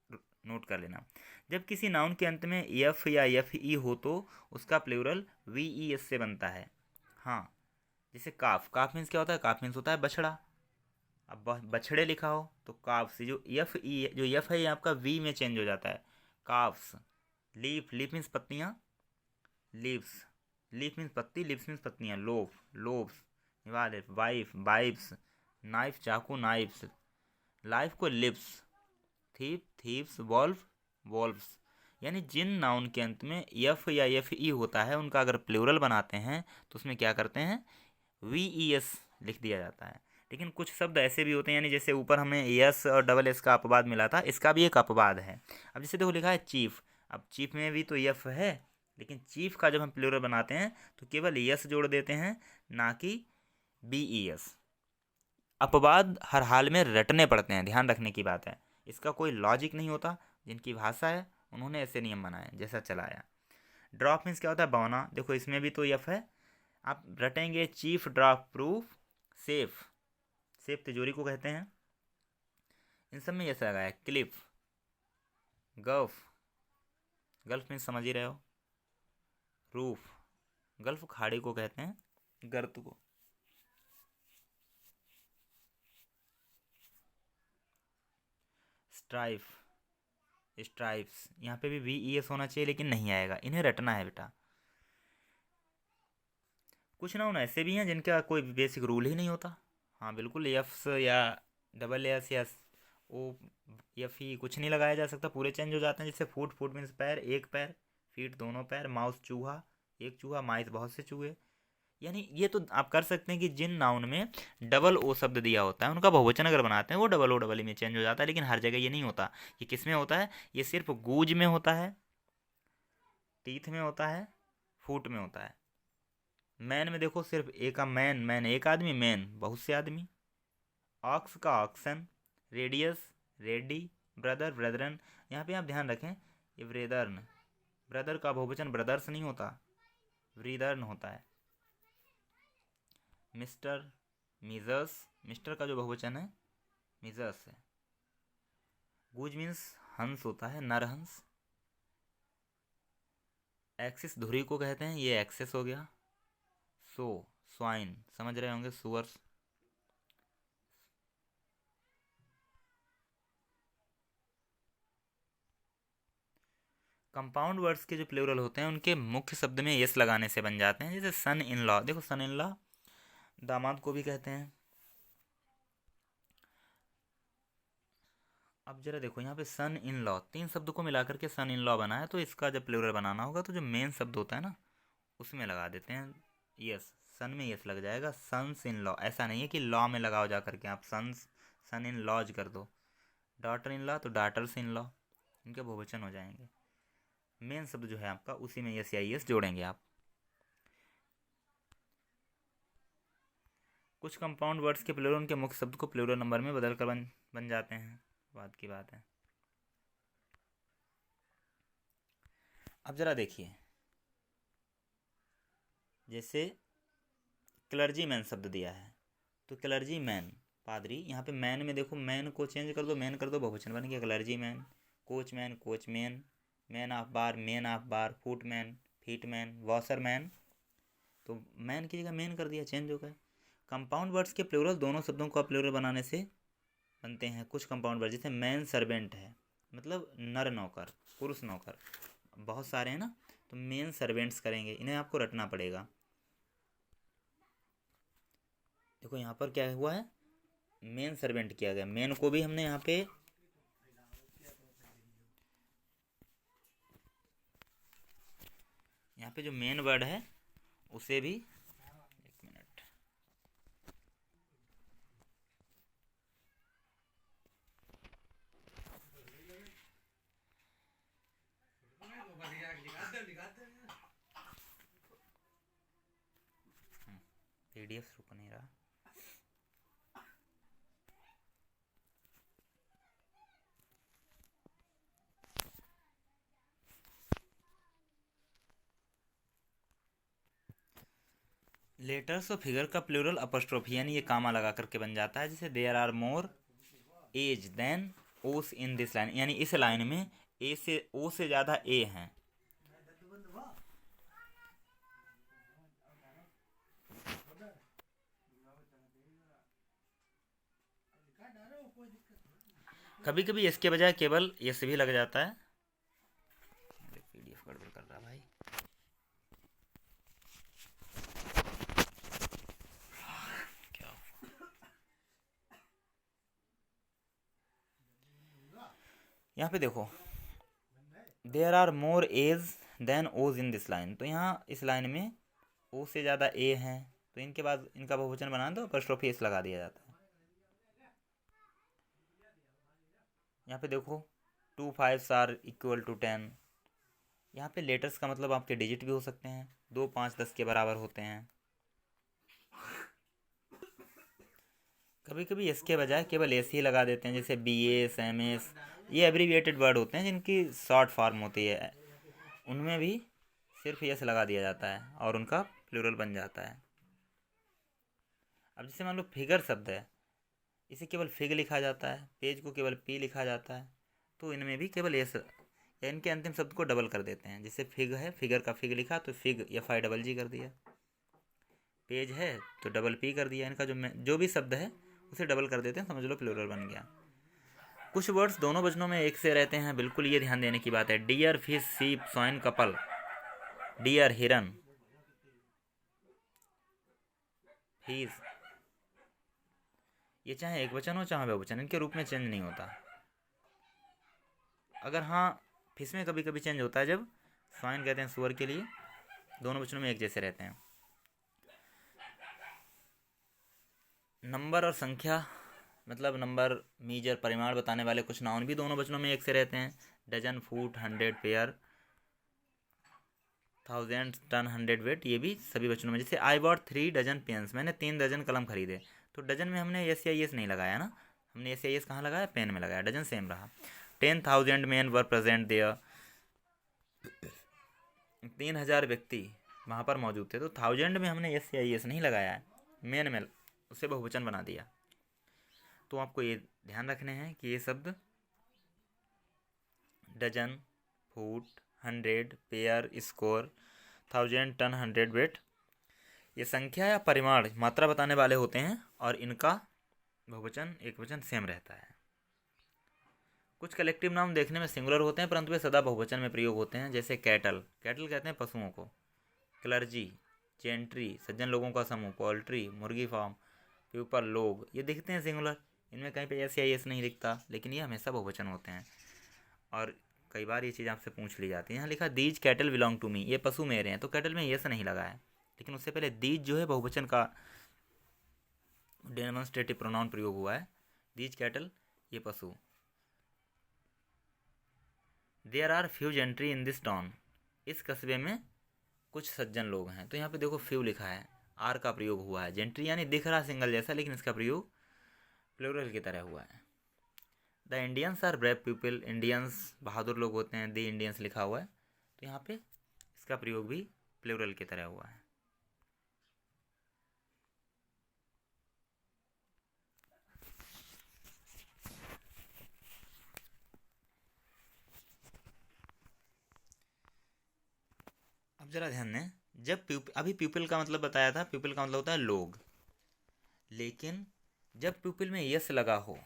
Speaker 1: नोट कर लेना। जब किसी नाउन के अंत में एफ या एफ ई हो तो उसका प्लूरल VES से बनता है। हाँ, जैसे काफ, काफ मीन्स क्या होता है, काफ मीन्स होता है बछड़ा। अब बछड़े लिखा हो तो काफ से जो एफ ई, जो एफ है ये आपका वी में चेंज हो जाता है, काफ्स। लीफ, लीफ मीन्स पत्तियाँ, लीव्स, लीफ मीन्स पत्ती, लीव्स मीन्स पत्तियाँ, loaf, loaves, wife, wives, knife, चाकू, नाइफ्स, लाइफ को lives, thief, thieves, wolf, wolves. यानी जिन नाउन के अंत में एफ या एफ ई होता है उनका अगर प्लूरल बनाते हैं तो उसमें क्या करते हैं, VES लिख दिया जाता है। लेकिन कुछ शब्द ऐसे भी होते हैं, यानी जैसे ऊपर हमें एस और डबल एस का अपवाद मिला था, इसका भी एक अपवाद है। अब जैसे देखो लिखा है चीफ, अब चीफ में भी तो एफ है, लेकिन चीफ का जब हम प्लूरल बनाते हैं तो केवल यस जोड़ देते हैं, ना कि BES। अपवाद हर हाल में रटने पड़ते हैं, ध्यान रखने की बात है। इसका कोई लॉजिक नहीं होता, जिनकी भाषा है उन्होंने ऐसे नियम बनाए जैसा चलाया। ड्रॉप मीन्स क्या होता है, बौना। देखो इसमें भी तो एफ है, आप रटेंगे chief, drop, proof, safe, safe तिजोरी को कहते हैं। इन सब में ऐसा लगा है, क्लिफ, गल्फ, गल्फ मीन्स समझ ही रहे हो, रूफ, गल्फ खाड़ी को कहते हैं, गर्त को। स्ट्राइफ, स्ट्राइप्स, यहाँ पे भी VES होना चाहिए लेकिन नहीं आएगा, इन्हें रटना है बेटा। कुछ नाउन ऐसे भी हैं जिनका कोई बेसिक रूल ही नहीं होता। हाँ बिल्कुल, एफ्स या डबल एस या ओ एफ ही कुछ नहीं लगाया जा सकता, पूरे चेंज हो जाते हैं। जैसे फुट, फुट मीन्स पैर, एक पैर, फीट दोनों पैर, माउस चूहा, एक चूहा, माइस बहुत से चूहे। यानी ये तो आप कर सकते हैं कि जिन नाउन में डबल ओ शब्द दिया होता है उनका बहुवचन अगर बनाते हैं वो डबल ओ डबल ई में चेंज हो जाता है, लेकिन हर जगह ये नहीं होता। ये किस में होता है, ये सिर्फ गूज में होता है, टीथ में होता है, फूट में होता है। मैन में देखो सिर्फ एक का मैन, मैन एक आदमी, मैन बहुत से आदमी। ऑक्स का oxen, radius, radii, brother, brethren. यहाँ पे आप ध्यान रखें, ये ब्रेदर्न, ब्रदर का बहुवचन ब्रदर्स नहीं होता, ब्रीदर्न होता है। मिस्टर, मीजर्स, मिस्टर का जो बहुवचन है मीजर्स है। गूज मीन्स हंस होता है, नरहंस। एक्सिस धुरी को कहते हैं, ये एक्सेस हो गया। सो, स्वाइन समझ रहे होंगे, सुअर्स। कंपाउंड वर्ड्स के जो प्लूरल होते हैं उनके मुख्य शब्द में यस लगाने से बन जाते हैं। जैसे सन इन लॉ, देखो सन इन लॉ दामाद को भी कहते हैं। अब जरा देखो यहाँ पे सन इन लॉ, तीन शब्द को मिलाकर के सन इन लॉ बना है, तो इसका जब प्लूरल बनाना होगा तो जो मेन शब्द होता है ना उसमें लगा देते हैं यस, सन में यस लग जाएगा, सन्स इन लॉ। ऐसा नहीं है कि लॉ में लगाओ जा करके आप सन्स, सन इन लॉज कर दो। डॉटर इन लॉ तो डाटर्स इन लॉ, इनके बहुवचन हो जाएंगे। मेन शब्द जो है आपका उसी में यस या यस जोड़ेंगे आप। कुछ कंपाउंड वर्ड्स के प्लूरल उनके मुख्य शब्द को प्लूरल नंबर में बदल कर बन जाते हैं, बात की बात है। अब जरा देखिए, जैसे क्लर्जी मैन शब्द दिया है तो क्लर्जी मैन पादरी, यहाँ पे मैन में देखो मैन को चेंज कर दो, मैन कर दो, बहुवचन बन गया clergy man. Coach man, coach man, man of bar, man of bar, foot man, feet man, washer man, तो मैन की जगह मैन कर दिया, चेंज हो गए। कंपाउंड वर्ड्स के प्लूरल दोनों शब्दों को प्लूरल बनाने से बनते हैं। कुछ कंपाउंड वर्ड जैसे मैन सर्वेंट है, मतलब नर नौकर, पुरुष नौकर, बहुत सारे हैं ना, तो मेन सर्वेंट्स करेंगे, इन्हें आपको रटना पड़ेगा। देखो यहाँ पर क्या हुआ है, मेन सर्वेंट किया गया, मेन को भी हमने यहाँ पे जो मेन वर्ड है उसे भी, एक मिनट, PDF रुक नहीं रहा। लेटर्स और फिगर का प्लूरल अपस्ट्रोफी यानी ये कामा लगा करके बन जाता है, जैसे there are more A's than O's in this line, यानी इस लाइन में ए से ओ से ज़्यादा ए हैं। कभी कभी इसके बजाय केवल एस भी लग जाता है। पीडीएफ गड़बड़ कर रहा भाई। क्या यहाँ पे देखो, there are more A's than O's in this line, तो यहाँ इस लाइन में ओ से ज़्यादा ए हैं, तो इनके बाद इनका बहुवचन बनाना तो अपस्ट्रोफी एस लगा दिया जाता है। यहाँ पे देखो 2 5s आर इक्वल टू 10, यहाँ पे लेटर्स का मतलब आपके डिजिट भी हो सकते हैं, 2 5 10 के बराबर होते हैं। कभी कभी इसके बजाय केवल एस ही लगा देते हैं, जैसे बी एस एम एस, ये एब्रीविएटेड वर्ड होते हैं जिनकी शॉर्ट फॉर्म होती है, उनमें भी सिर्फ एस लगा दिया जाता है और उनका प्लूरल बन जाता है। अब जैसे मान लो फिगर शब्द है, इसे केवल फिग लिखा जाता है, पेज को केवल पी लिखा जाता है, तो इनमें भी केवल एस या इनके अंतिम शब्द को डबल कर देते हैं। जैसे फिग है, फिगर का फिग लिखा तो फिग एफ आई डबल जी कर दिया, पेज है तो डबल पी कर दिया, इनका जो भी शब्द है उसे डबल कर देते हैं, समझ लो प्लूरल बन गया। कुछ वर्ड्स दोनों वचनों में एक से रहते हैं, बिल्कुल ये ध्यान देने की बात है। डियर फिश सीप स्वाइन कपल, डियर हिरन फिश, ये चाहे एक वचन हो चाहे बहुवचन, इनके रूप में चेंज नहीं होता। अगर हाँ फिश में कभी कभी चेंज होता है, जब स्वाइन कहते हैं सुअर के लिए, दोनों वचनों में एक जैसे रहते हैं। नंबर और संख्या मतलब नंबर मीजर परिमाण बताने वाले कुछ नाउन भी दोनों वचनों में एक से रहते हैं। Dozen foot 100 pair 1000 ton 100 weight, ये भी सभी वचनों में। जैसे आई बॉट 3 डजन पेन्स, मैंने 3 डजन कलम खरीदे, तो डजन में हमने एस या एस नहीं लगाया ना, हमने एस या एस कहाँ लगाया, पेन में लगाया, डजन सेम रहा। 10,000 मैन वर प्रेजेंट देयर, 3000 व्यक्ति वहाँ पर मौजूद थे, तो 1000 में हमने एस या एस नहीं लगाया है, मैन में उसे बहुवचन बना दिया। तो आपको ये ध्यान रखने हैं कि ये शब्द dozen foot 100 pair score 1000 ton 100 weight, ये संख्या या परिमाण मात्रा बताने वाले होते हैं और इनका बहुवचन एक वचन सेम रहता है। कुछ कलेक्टिव नाउन देखने में सिंगुलर होते हैं परंतु वे सदा बहुवचन में प्रयोग होते हैं, जैसे कैटल, कैटल कहते हैं पशुओं को, क्लर्जी जेंट्री सज्जन लोगों का समूह, पोल्ट्री मुर्गी फार्म, पीपल लोग, ये दिखते हैं सिंगुलर, इनमें कहीं पे एस या एस नहीं दिखता, लेकिन ये हमेशा बहुवचन होते हैं। और कई बार ये चीज़ आपसे पूछ ली जाती है, यहाँ लिखा these cattle belong to me, ये पशु मेरे हैं, तो कैटल में एस नहीं लगा है, लेकिन उससे पहले दीज जो है बहुवचन का डेमोन्स्ट्रेटिव प्रोनाउन प्रयोग हुआ है, दीज कैटल ये पशु। There are few gentry in this town, इस कस्बे में कुछ सज्जन लोग हैं, तो यहाँ पे देखो फ्यू लिखा है, आर का प्रयोग हुआ है, जेंट्री यानी दिख रहा सिंगल जैसा, लेकिन इसका प्रयोग प्लूरल की तरह हुआ है। The Indians are brave people, Indians बहादुर लोग होते हैं, द इंडियंस लिखा हुआ है, तो यहाँ पे इसका प्रयोग भी प्लूरल की तरह हुआ है। अब जरा ध्यान दें, जब अभी पीपल का मतलब बताया था, पीपल का मतलब होता है लोग, लेकिन जब पीपल में यस लगा हो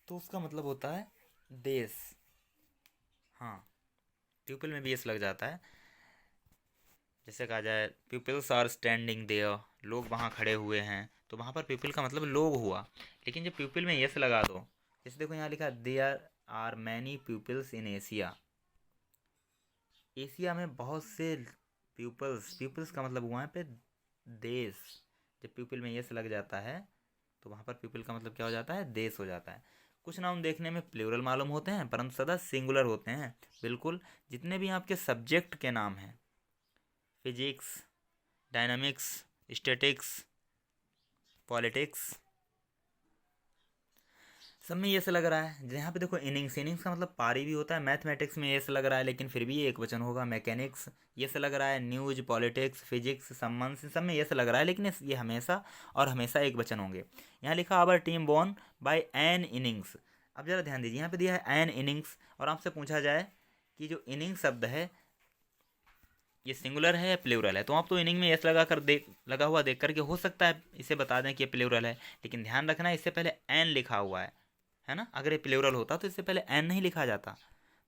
Speaker 1: तो उसका मतलब होता है देश। हाँ, पीपल में भी यस लग जाता है, जैसे कहा जाए पीपल्स आर स्टैंडिंग देयर, लोग वहाँ खड़े हुए हैं, तो वहाँ पर पीपल का मतलब लोग हुआ, लेकिन जब पीपल में यस लगा दो, जैसे देखो यहाँ लिखा there are many peoples in Asia, Asia में बहुत से पीपल्स, पीपल्स का मतलब हुआ है पे देश, जब पीपल में यस लग जाता है तो वहाँ पर पीपल का मतलब क्या हो जाता है, देश हो जाता है। कुछ नाउन देखने में प्लूरल मालूम होते हैं परंतु सदा सिंगुलर होते हैं, बिल्कुल जितने भी आपके सब्जेक्ट के नाम हैं, फिजिक्स डायनामिक्स स्टैटिक्स पॉलिटिक्स, सब में ये से लग रहा है। यहाँ पे देखो इनिंग्स, इनिंग्स का मतलब पारी भी होता है। मैथमेटिक्स में ये से लग रहा है लेकिन फिर भी ये एक वचन होगा। मैकेनिक्स ये से लग रहा है। न्यूज, पॉलिटिक्स, फिजिक्स, सम्मन्स, सब में ये से लग रहा है लेकिन ये हमेशा और हमेशा एक वचन होंगे। यहाँ लिखा our team won by an innings. अब जरा ध्यान दीजिए, यहाँ पे दिया है एन इनिंग्स और आपसे पूछा जाए कि जो इनिंग शब्द है ये सिंगुलर है या प्लूरल है, तो आप तो इनिंग में एस लगा हुआ देख करके हो सकता है इसे बता दें कि ये प्लूरल है, लेकिन ध्यान रखना है इससे पहले एन लिखा हुआ है ना। अगर ये प्लूरल होता तो इससे पहले एन नहीं लिखा जाता।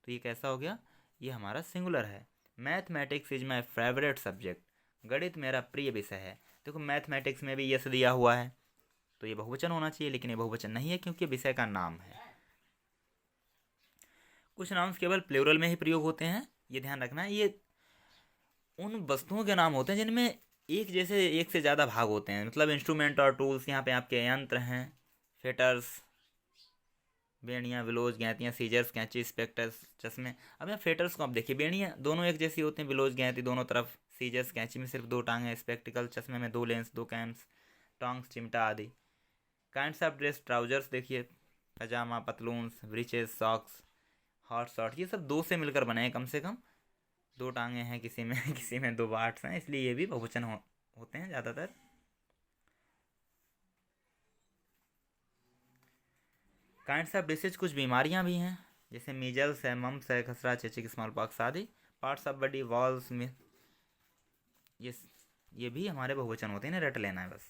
Speaker 1: तो ये कैसा हो गया, ये हमारा सिंगुलर है। Mathematics is my favourite subject. गणित मेरा प्रिय विषय है। देखो मैथमेटिक्स में भी यस दिया हुआ है तो ये बहुवचन होना चाहिए, लेकिन ये बहुवचन नहीं है क्योंकि विषय का नाम है। कुछ नाउन्स केवल प्लूरल में ही प्रयोग होते हैं, ये ध्यान रखना है। ये उन वस्तुओं के नाम होते हैं जिनमें एक जैसे एक से ज़्यादा भाग होते हैं, मतलब इंस्ट्रूमेंट और टूल्स। यहाँ पे आपके यंत्र हैं, फेटर्स, बेड़ियाँ, विलोज, गैंतियाँ, सीजर्स, कैंची, स्पेक्टर्स, चश्मे। अब यहाँ फेटर्स को आप देखिए, बेड़ियाँ दोनों एक जैसी होती हैं, विलोज, गैंती दोनों तरफ, सीजर्स, कैंची में सिर्फ 2 टांगें, स्पेक्टिकल, चश्मे में 2 लेंस, 2 कैम्स, टोंग्स, चिमटा आदि। काइंड्स ऑफ ड्रेस, ट्राउजर्स देखिए, पजामा, पतलून्स, ब्रीचेस, सॉक्स, हॉट शॉर्ट, ये सब 2 से मिलकर बने हैं कम से कम। 2 टांगे हैं किसी में किसी में 2 पार्ट्स हैं, इसलिए ये भी बहुवचन होते हैं ज़्यादातर। काइंड्स ऑफ डिसीज, कुछ बीमारियां भी हैं जैसे मीजल्स है, मम्स है, खसरा, चेचिक, स्मॉल पॉक्स आदि। पार्ट्स ऑफ बॉडी, वॉल्स में ये भी हमारे बहुवचन होते हैं, रट लेना है बस।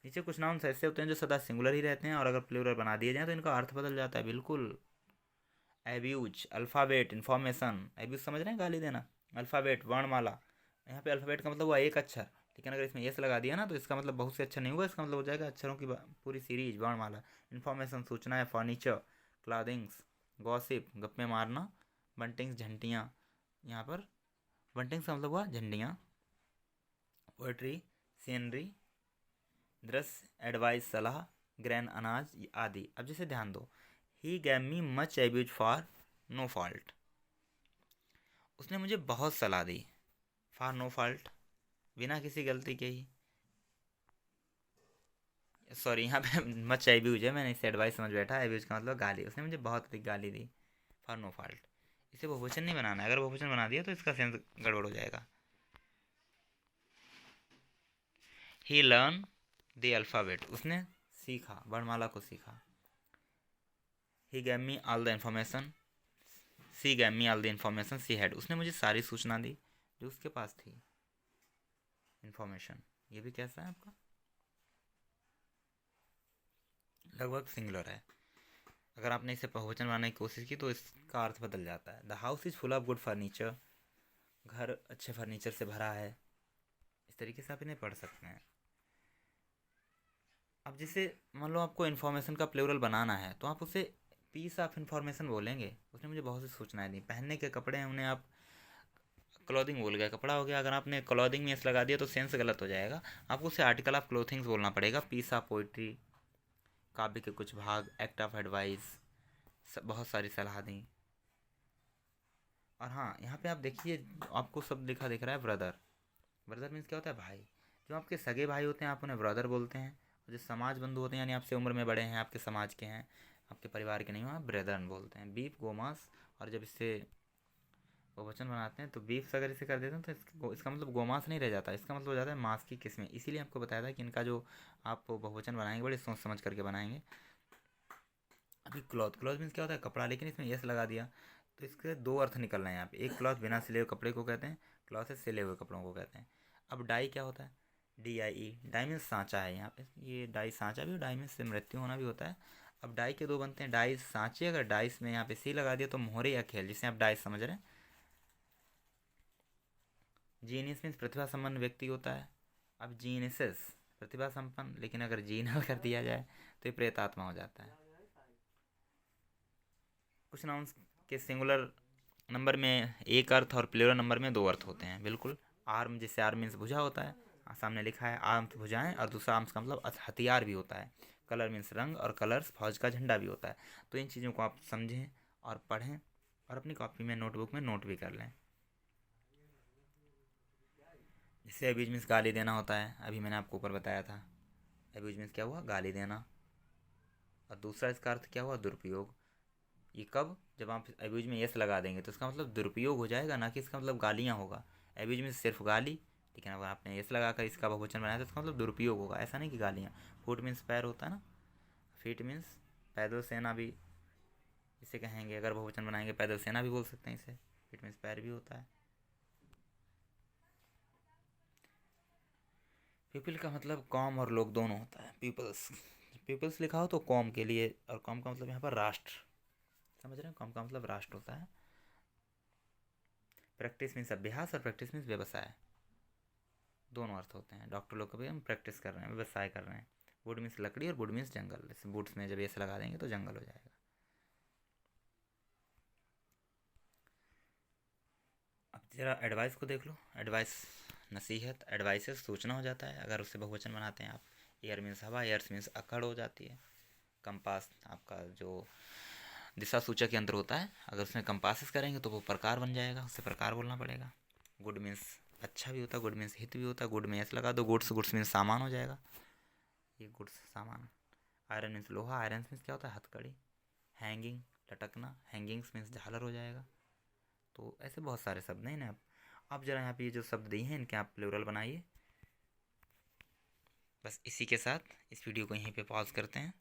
Speaker 1: नीचे कुछ नाउन्स ऐसे होते हैं जो सदा सिंगुलर ही रहते हैं और अगर प्लूरल बना दिए जाएँ तो इनका अर्थ बदल जाता है बिल्कुल। Abuse, alphabet, information. एब्यूज समझ रहे हैं, गाली देना। अल्फ़ाबेट, वर्णमाला। यहाँ पे अल्फ़ाबेट का मतलब हुआ एक अक्षर, लेकिन अगर इसमें यस लगा दिया ना तो इसका मतलब बहुत से अक्षर नहीं होगा, इसका मतलब हो जाएगा अक्षरों की पूरी सीरीज, वर्णमाला। इन्फॉर्मेशन, सूचनाएं, फर्नीचर, क्लॉथिंग्स, गॉसिप, गप्पे मारना, बंटिंग्स, झंटियाँ। यहाँ पर बंटिंग्स का मतलब हुआ झंडियाँ। पोएट्री, सीनरी, दृश्य, एडवाइस, सलाह, ग्रैन, अनाज आदि। अब जैसे ध्यान दो, he gave me much abuse for no fault. उसने मुझे बहुत सलाह दी, फॉर नो फॉल्ट, बिना किसी गलती के ही। सॉरी, यहाँ पे मच एब्यूज है, मैंने इसे एडवाइस समझ बैठा। एब्यूज का मतलब गाली, उसने मुझे बहुत अधिक गाली दी, फॉर नो फॉल्ट। इसे बहुवचन नहीं बनाना है, अगर बहुवचन बना दिया तो इसका सेंस गड़बड़ हो जाएगा। ही लर्न द अल्फ़ाबेट, उसने सीखा, वर्णमाला को सीखा। He gave me all the information, she gave me all the information she had, उसने मुझे सारी सूचना दी जो उसके पास थी, इन्फॉर्मेशन। ये भी कैसा है आपका, लगभग सिंगुलर है। अगर आपने इसे बहुवचन बनाने की कोशिश की तो इसका अर्थ बदल जाता है। The house is full of good furniture, घर अच्छे फर्नीचर से भरा है। इस तरीके से आप इन्हें पढ़ सकते हैं। अब जैसे मान लो आपको इन्फॉर्मेशन का प्लूरल बनाना है तो आप उसे पीस ऑफ इन्फॉर्मेशन बोलेंगे। उसने मुझे बहुत सी सूचनाएं दी। पहनने के कपड़े हैं, उन्हें आप क्लॉथिंग बोल गया, कपड़ा हो गया। अगर आपने क्लॉथिंग में इस लगा दिया तो सेंस गलत हो जाएगा, आपको उसे आर्टिकल ऑफ क्लोथिंग्स बोलना पड़ेगा। पीस ऑफ पोइट्री, काव्य के कुछ भाग, एक्ट ऑफ एडवाइस, बहुत सारी सलाह दी। और हाँ, यहाँ पे आप देखिए, आपको सब लिखा दिख रहा है ब्रदर। ब्रदर मीन्स क्या होता है, भाई। जो आपके सगे भाई होते हैं आप उन्हें ब्रदर बोलते हैं, और जो समाज बंधु होते हैं यानी आपसे उम्र में बड़े हैं, आपके समाज के हैं, आपके परिवार के नहीं हो, आप ब्रदर बोलते हैं। बीफ, गोमांस, और जब इससे बहुवचन बनाते हैं तो बीफ अगर इसे कर देते हैं तो इसका मतलब गोमांस नहीं रह जाता, इसका मतलब हो जाता है मांस की किस्में। इसीलिए आपको बताया था कि इनका जो आप बहुवचन बनाएंगे बड़े सोच समझ करके बनाएंगे। अभी क्लॉथ, क्लॉथ मीन्स क्या होता है, कपड़ा, लेकिन इसमें यस लगा दिया तो इसके 2 अर्थ निकल रहे हैं यहाँ पे। एक, क्लॉथ बिना सिले हुए कपड़े को कहते हैं, क्लॉथ से सिले हुए कपड़ों को कहते हैं। अब डाई क्या होता है, DIE, डाई मीन्स सांचा है। यहाँ पे ये डाई सांचा भी, डाई मीन्स से मृत्यु होना भी होता है। अब डाई के 2 बनते हैं, डाइस, सांचे। अगर डाइस में यहाँ पे सी लगा दिया तो मोहरे या खेल, जिसे आप डाइस समझ रहे हैं। जीनियस मीन्स प्रतिभा संपन्न व्यक्ति होता है। अब जीनियस प्रतिभा संपन्न, लेकिन अगर जीनल कर दिया जाए तो ये प्रेतात्मा हो जाता है। कुछ नाउन्स के सिंगुलर नंबर में एक अर्थ और प्लूरल नंबर में 2 अर्थ होते हैं, बिल्कुल। आर्म, जिससे आर्म मीन्स भुजा होता है, सामने लिखा है आर्म्स भुजाएं, और दूसरा आर्म्स का मतलब हथियार भी होता है। कलर मीन्स रंग, और कलर्स फौज का झंडा भी होता है। तो इन चीज़ों को आप समझें और पढ़ें और अपनी कॉपी में, नोटबुक में नोट भी कर लें। जिससे अब्यूज मीन्स गाली देना होता है, अभी मैंने आपको ऊपर बताया था। अब्यूज मीन्स क्या हुआ, गाली देना। और दूसरा इसका अर्थ क्या हुआ, दुरुपयोग। ये कब, जब आप एब्यूज में यस लगा देंगे तो इसका मतलब दुरुपयोग हो जाएगा, ना कि इसका मतलब गालियाँ होगा। एब्यूज में सिर्फ गाली, लेकिन अगर आपने यस लगाकर इसका बहुवचन बनाया तो इसका मतलब दुरुपयोग होगा, ऐसा नहीं कि गालियाँ। फुट मीन्स पैर होता है ना, फीट मीन्स पैदल सेना भी इसे कहेंगे, अगर बहुवचन बनाएंगे पैदल सेना भी बोल सकते हैं इसे। फीट मीन्स पैर भी होता है। पीपल का मतलब कॉम और लोग दोनों होता है। पीपल्स, पीपल्स लिखा हो तो कॉम के लिए, और कॉम का मतलब यहाँ पर राष्ट्र, समझ रहे हैं, कॉम का मतलब राष्ट्र होता है। प्रैक्टिस मीन्स अभ्यास और प्रैक्टिस मीन्स व्यवसाय, दोनों अर्थ होते हैं। डॉक्टर लोग कभी हम प्रैक्टिस कर रहे हैं, व्यवसाय कर रहे हैं। वुड मीन्स लकड़ी और वुड मीन्स जंगल, जैसे वुड्स में जब ऐसे लगा देंगे तो जंगल हो जाएगा। अब जरा एडवाइस को देख लो। एडवाइस नसीहत, एडवाइसेस सूचना हो जाता है अगर उससे बहुवचन बनाते हैं आप। एयर मीन्स हवा, एयर्स मीन्स अकड़ हो जाती है। कंपास आपका जो दिशा सूचक यंत्र होता है, अगर उसमें कंपासिस करेंगे तो वो प्रकार बन जाएगा, उससे प्रकार बोलना पड़ेगा। गुड मीन्स अच्छा भी होता है, गुड मीन्स हित भी होता है। गुड में एस लगा दो, गुड्स, गुड्स मीन्स सामान हो जाएगा, ये गुड्स सामान। आयरन मीन्स लोहा, आयरन मीन्स क्या होता है, हथकड़ी। हैंगिंग लटकना, हैंगिंग्स मीन्स झालर हो जाएगा। तो ऐसे बहुत सारे शब्द नहीं ना। आप जरा यहाँ पे ये जो शब्द दिए हैं इनके आप प्लूरल बनाइए। बस इसी के साथ इस वीडियो को यहीं पे पॉज करते हैं।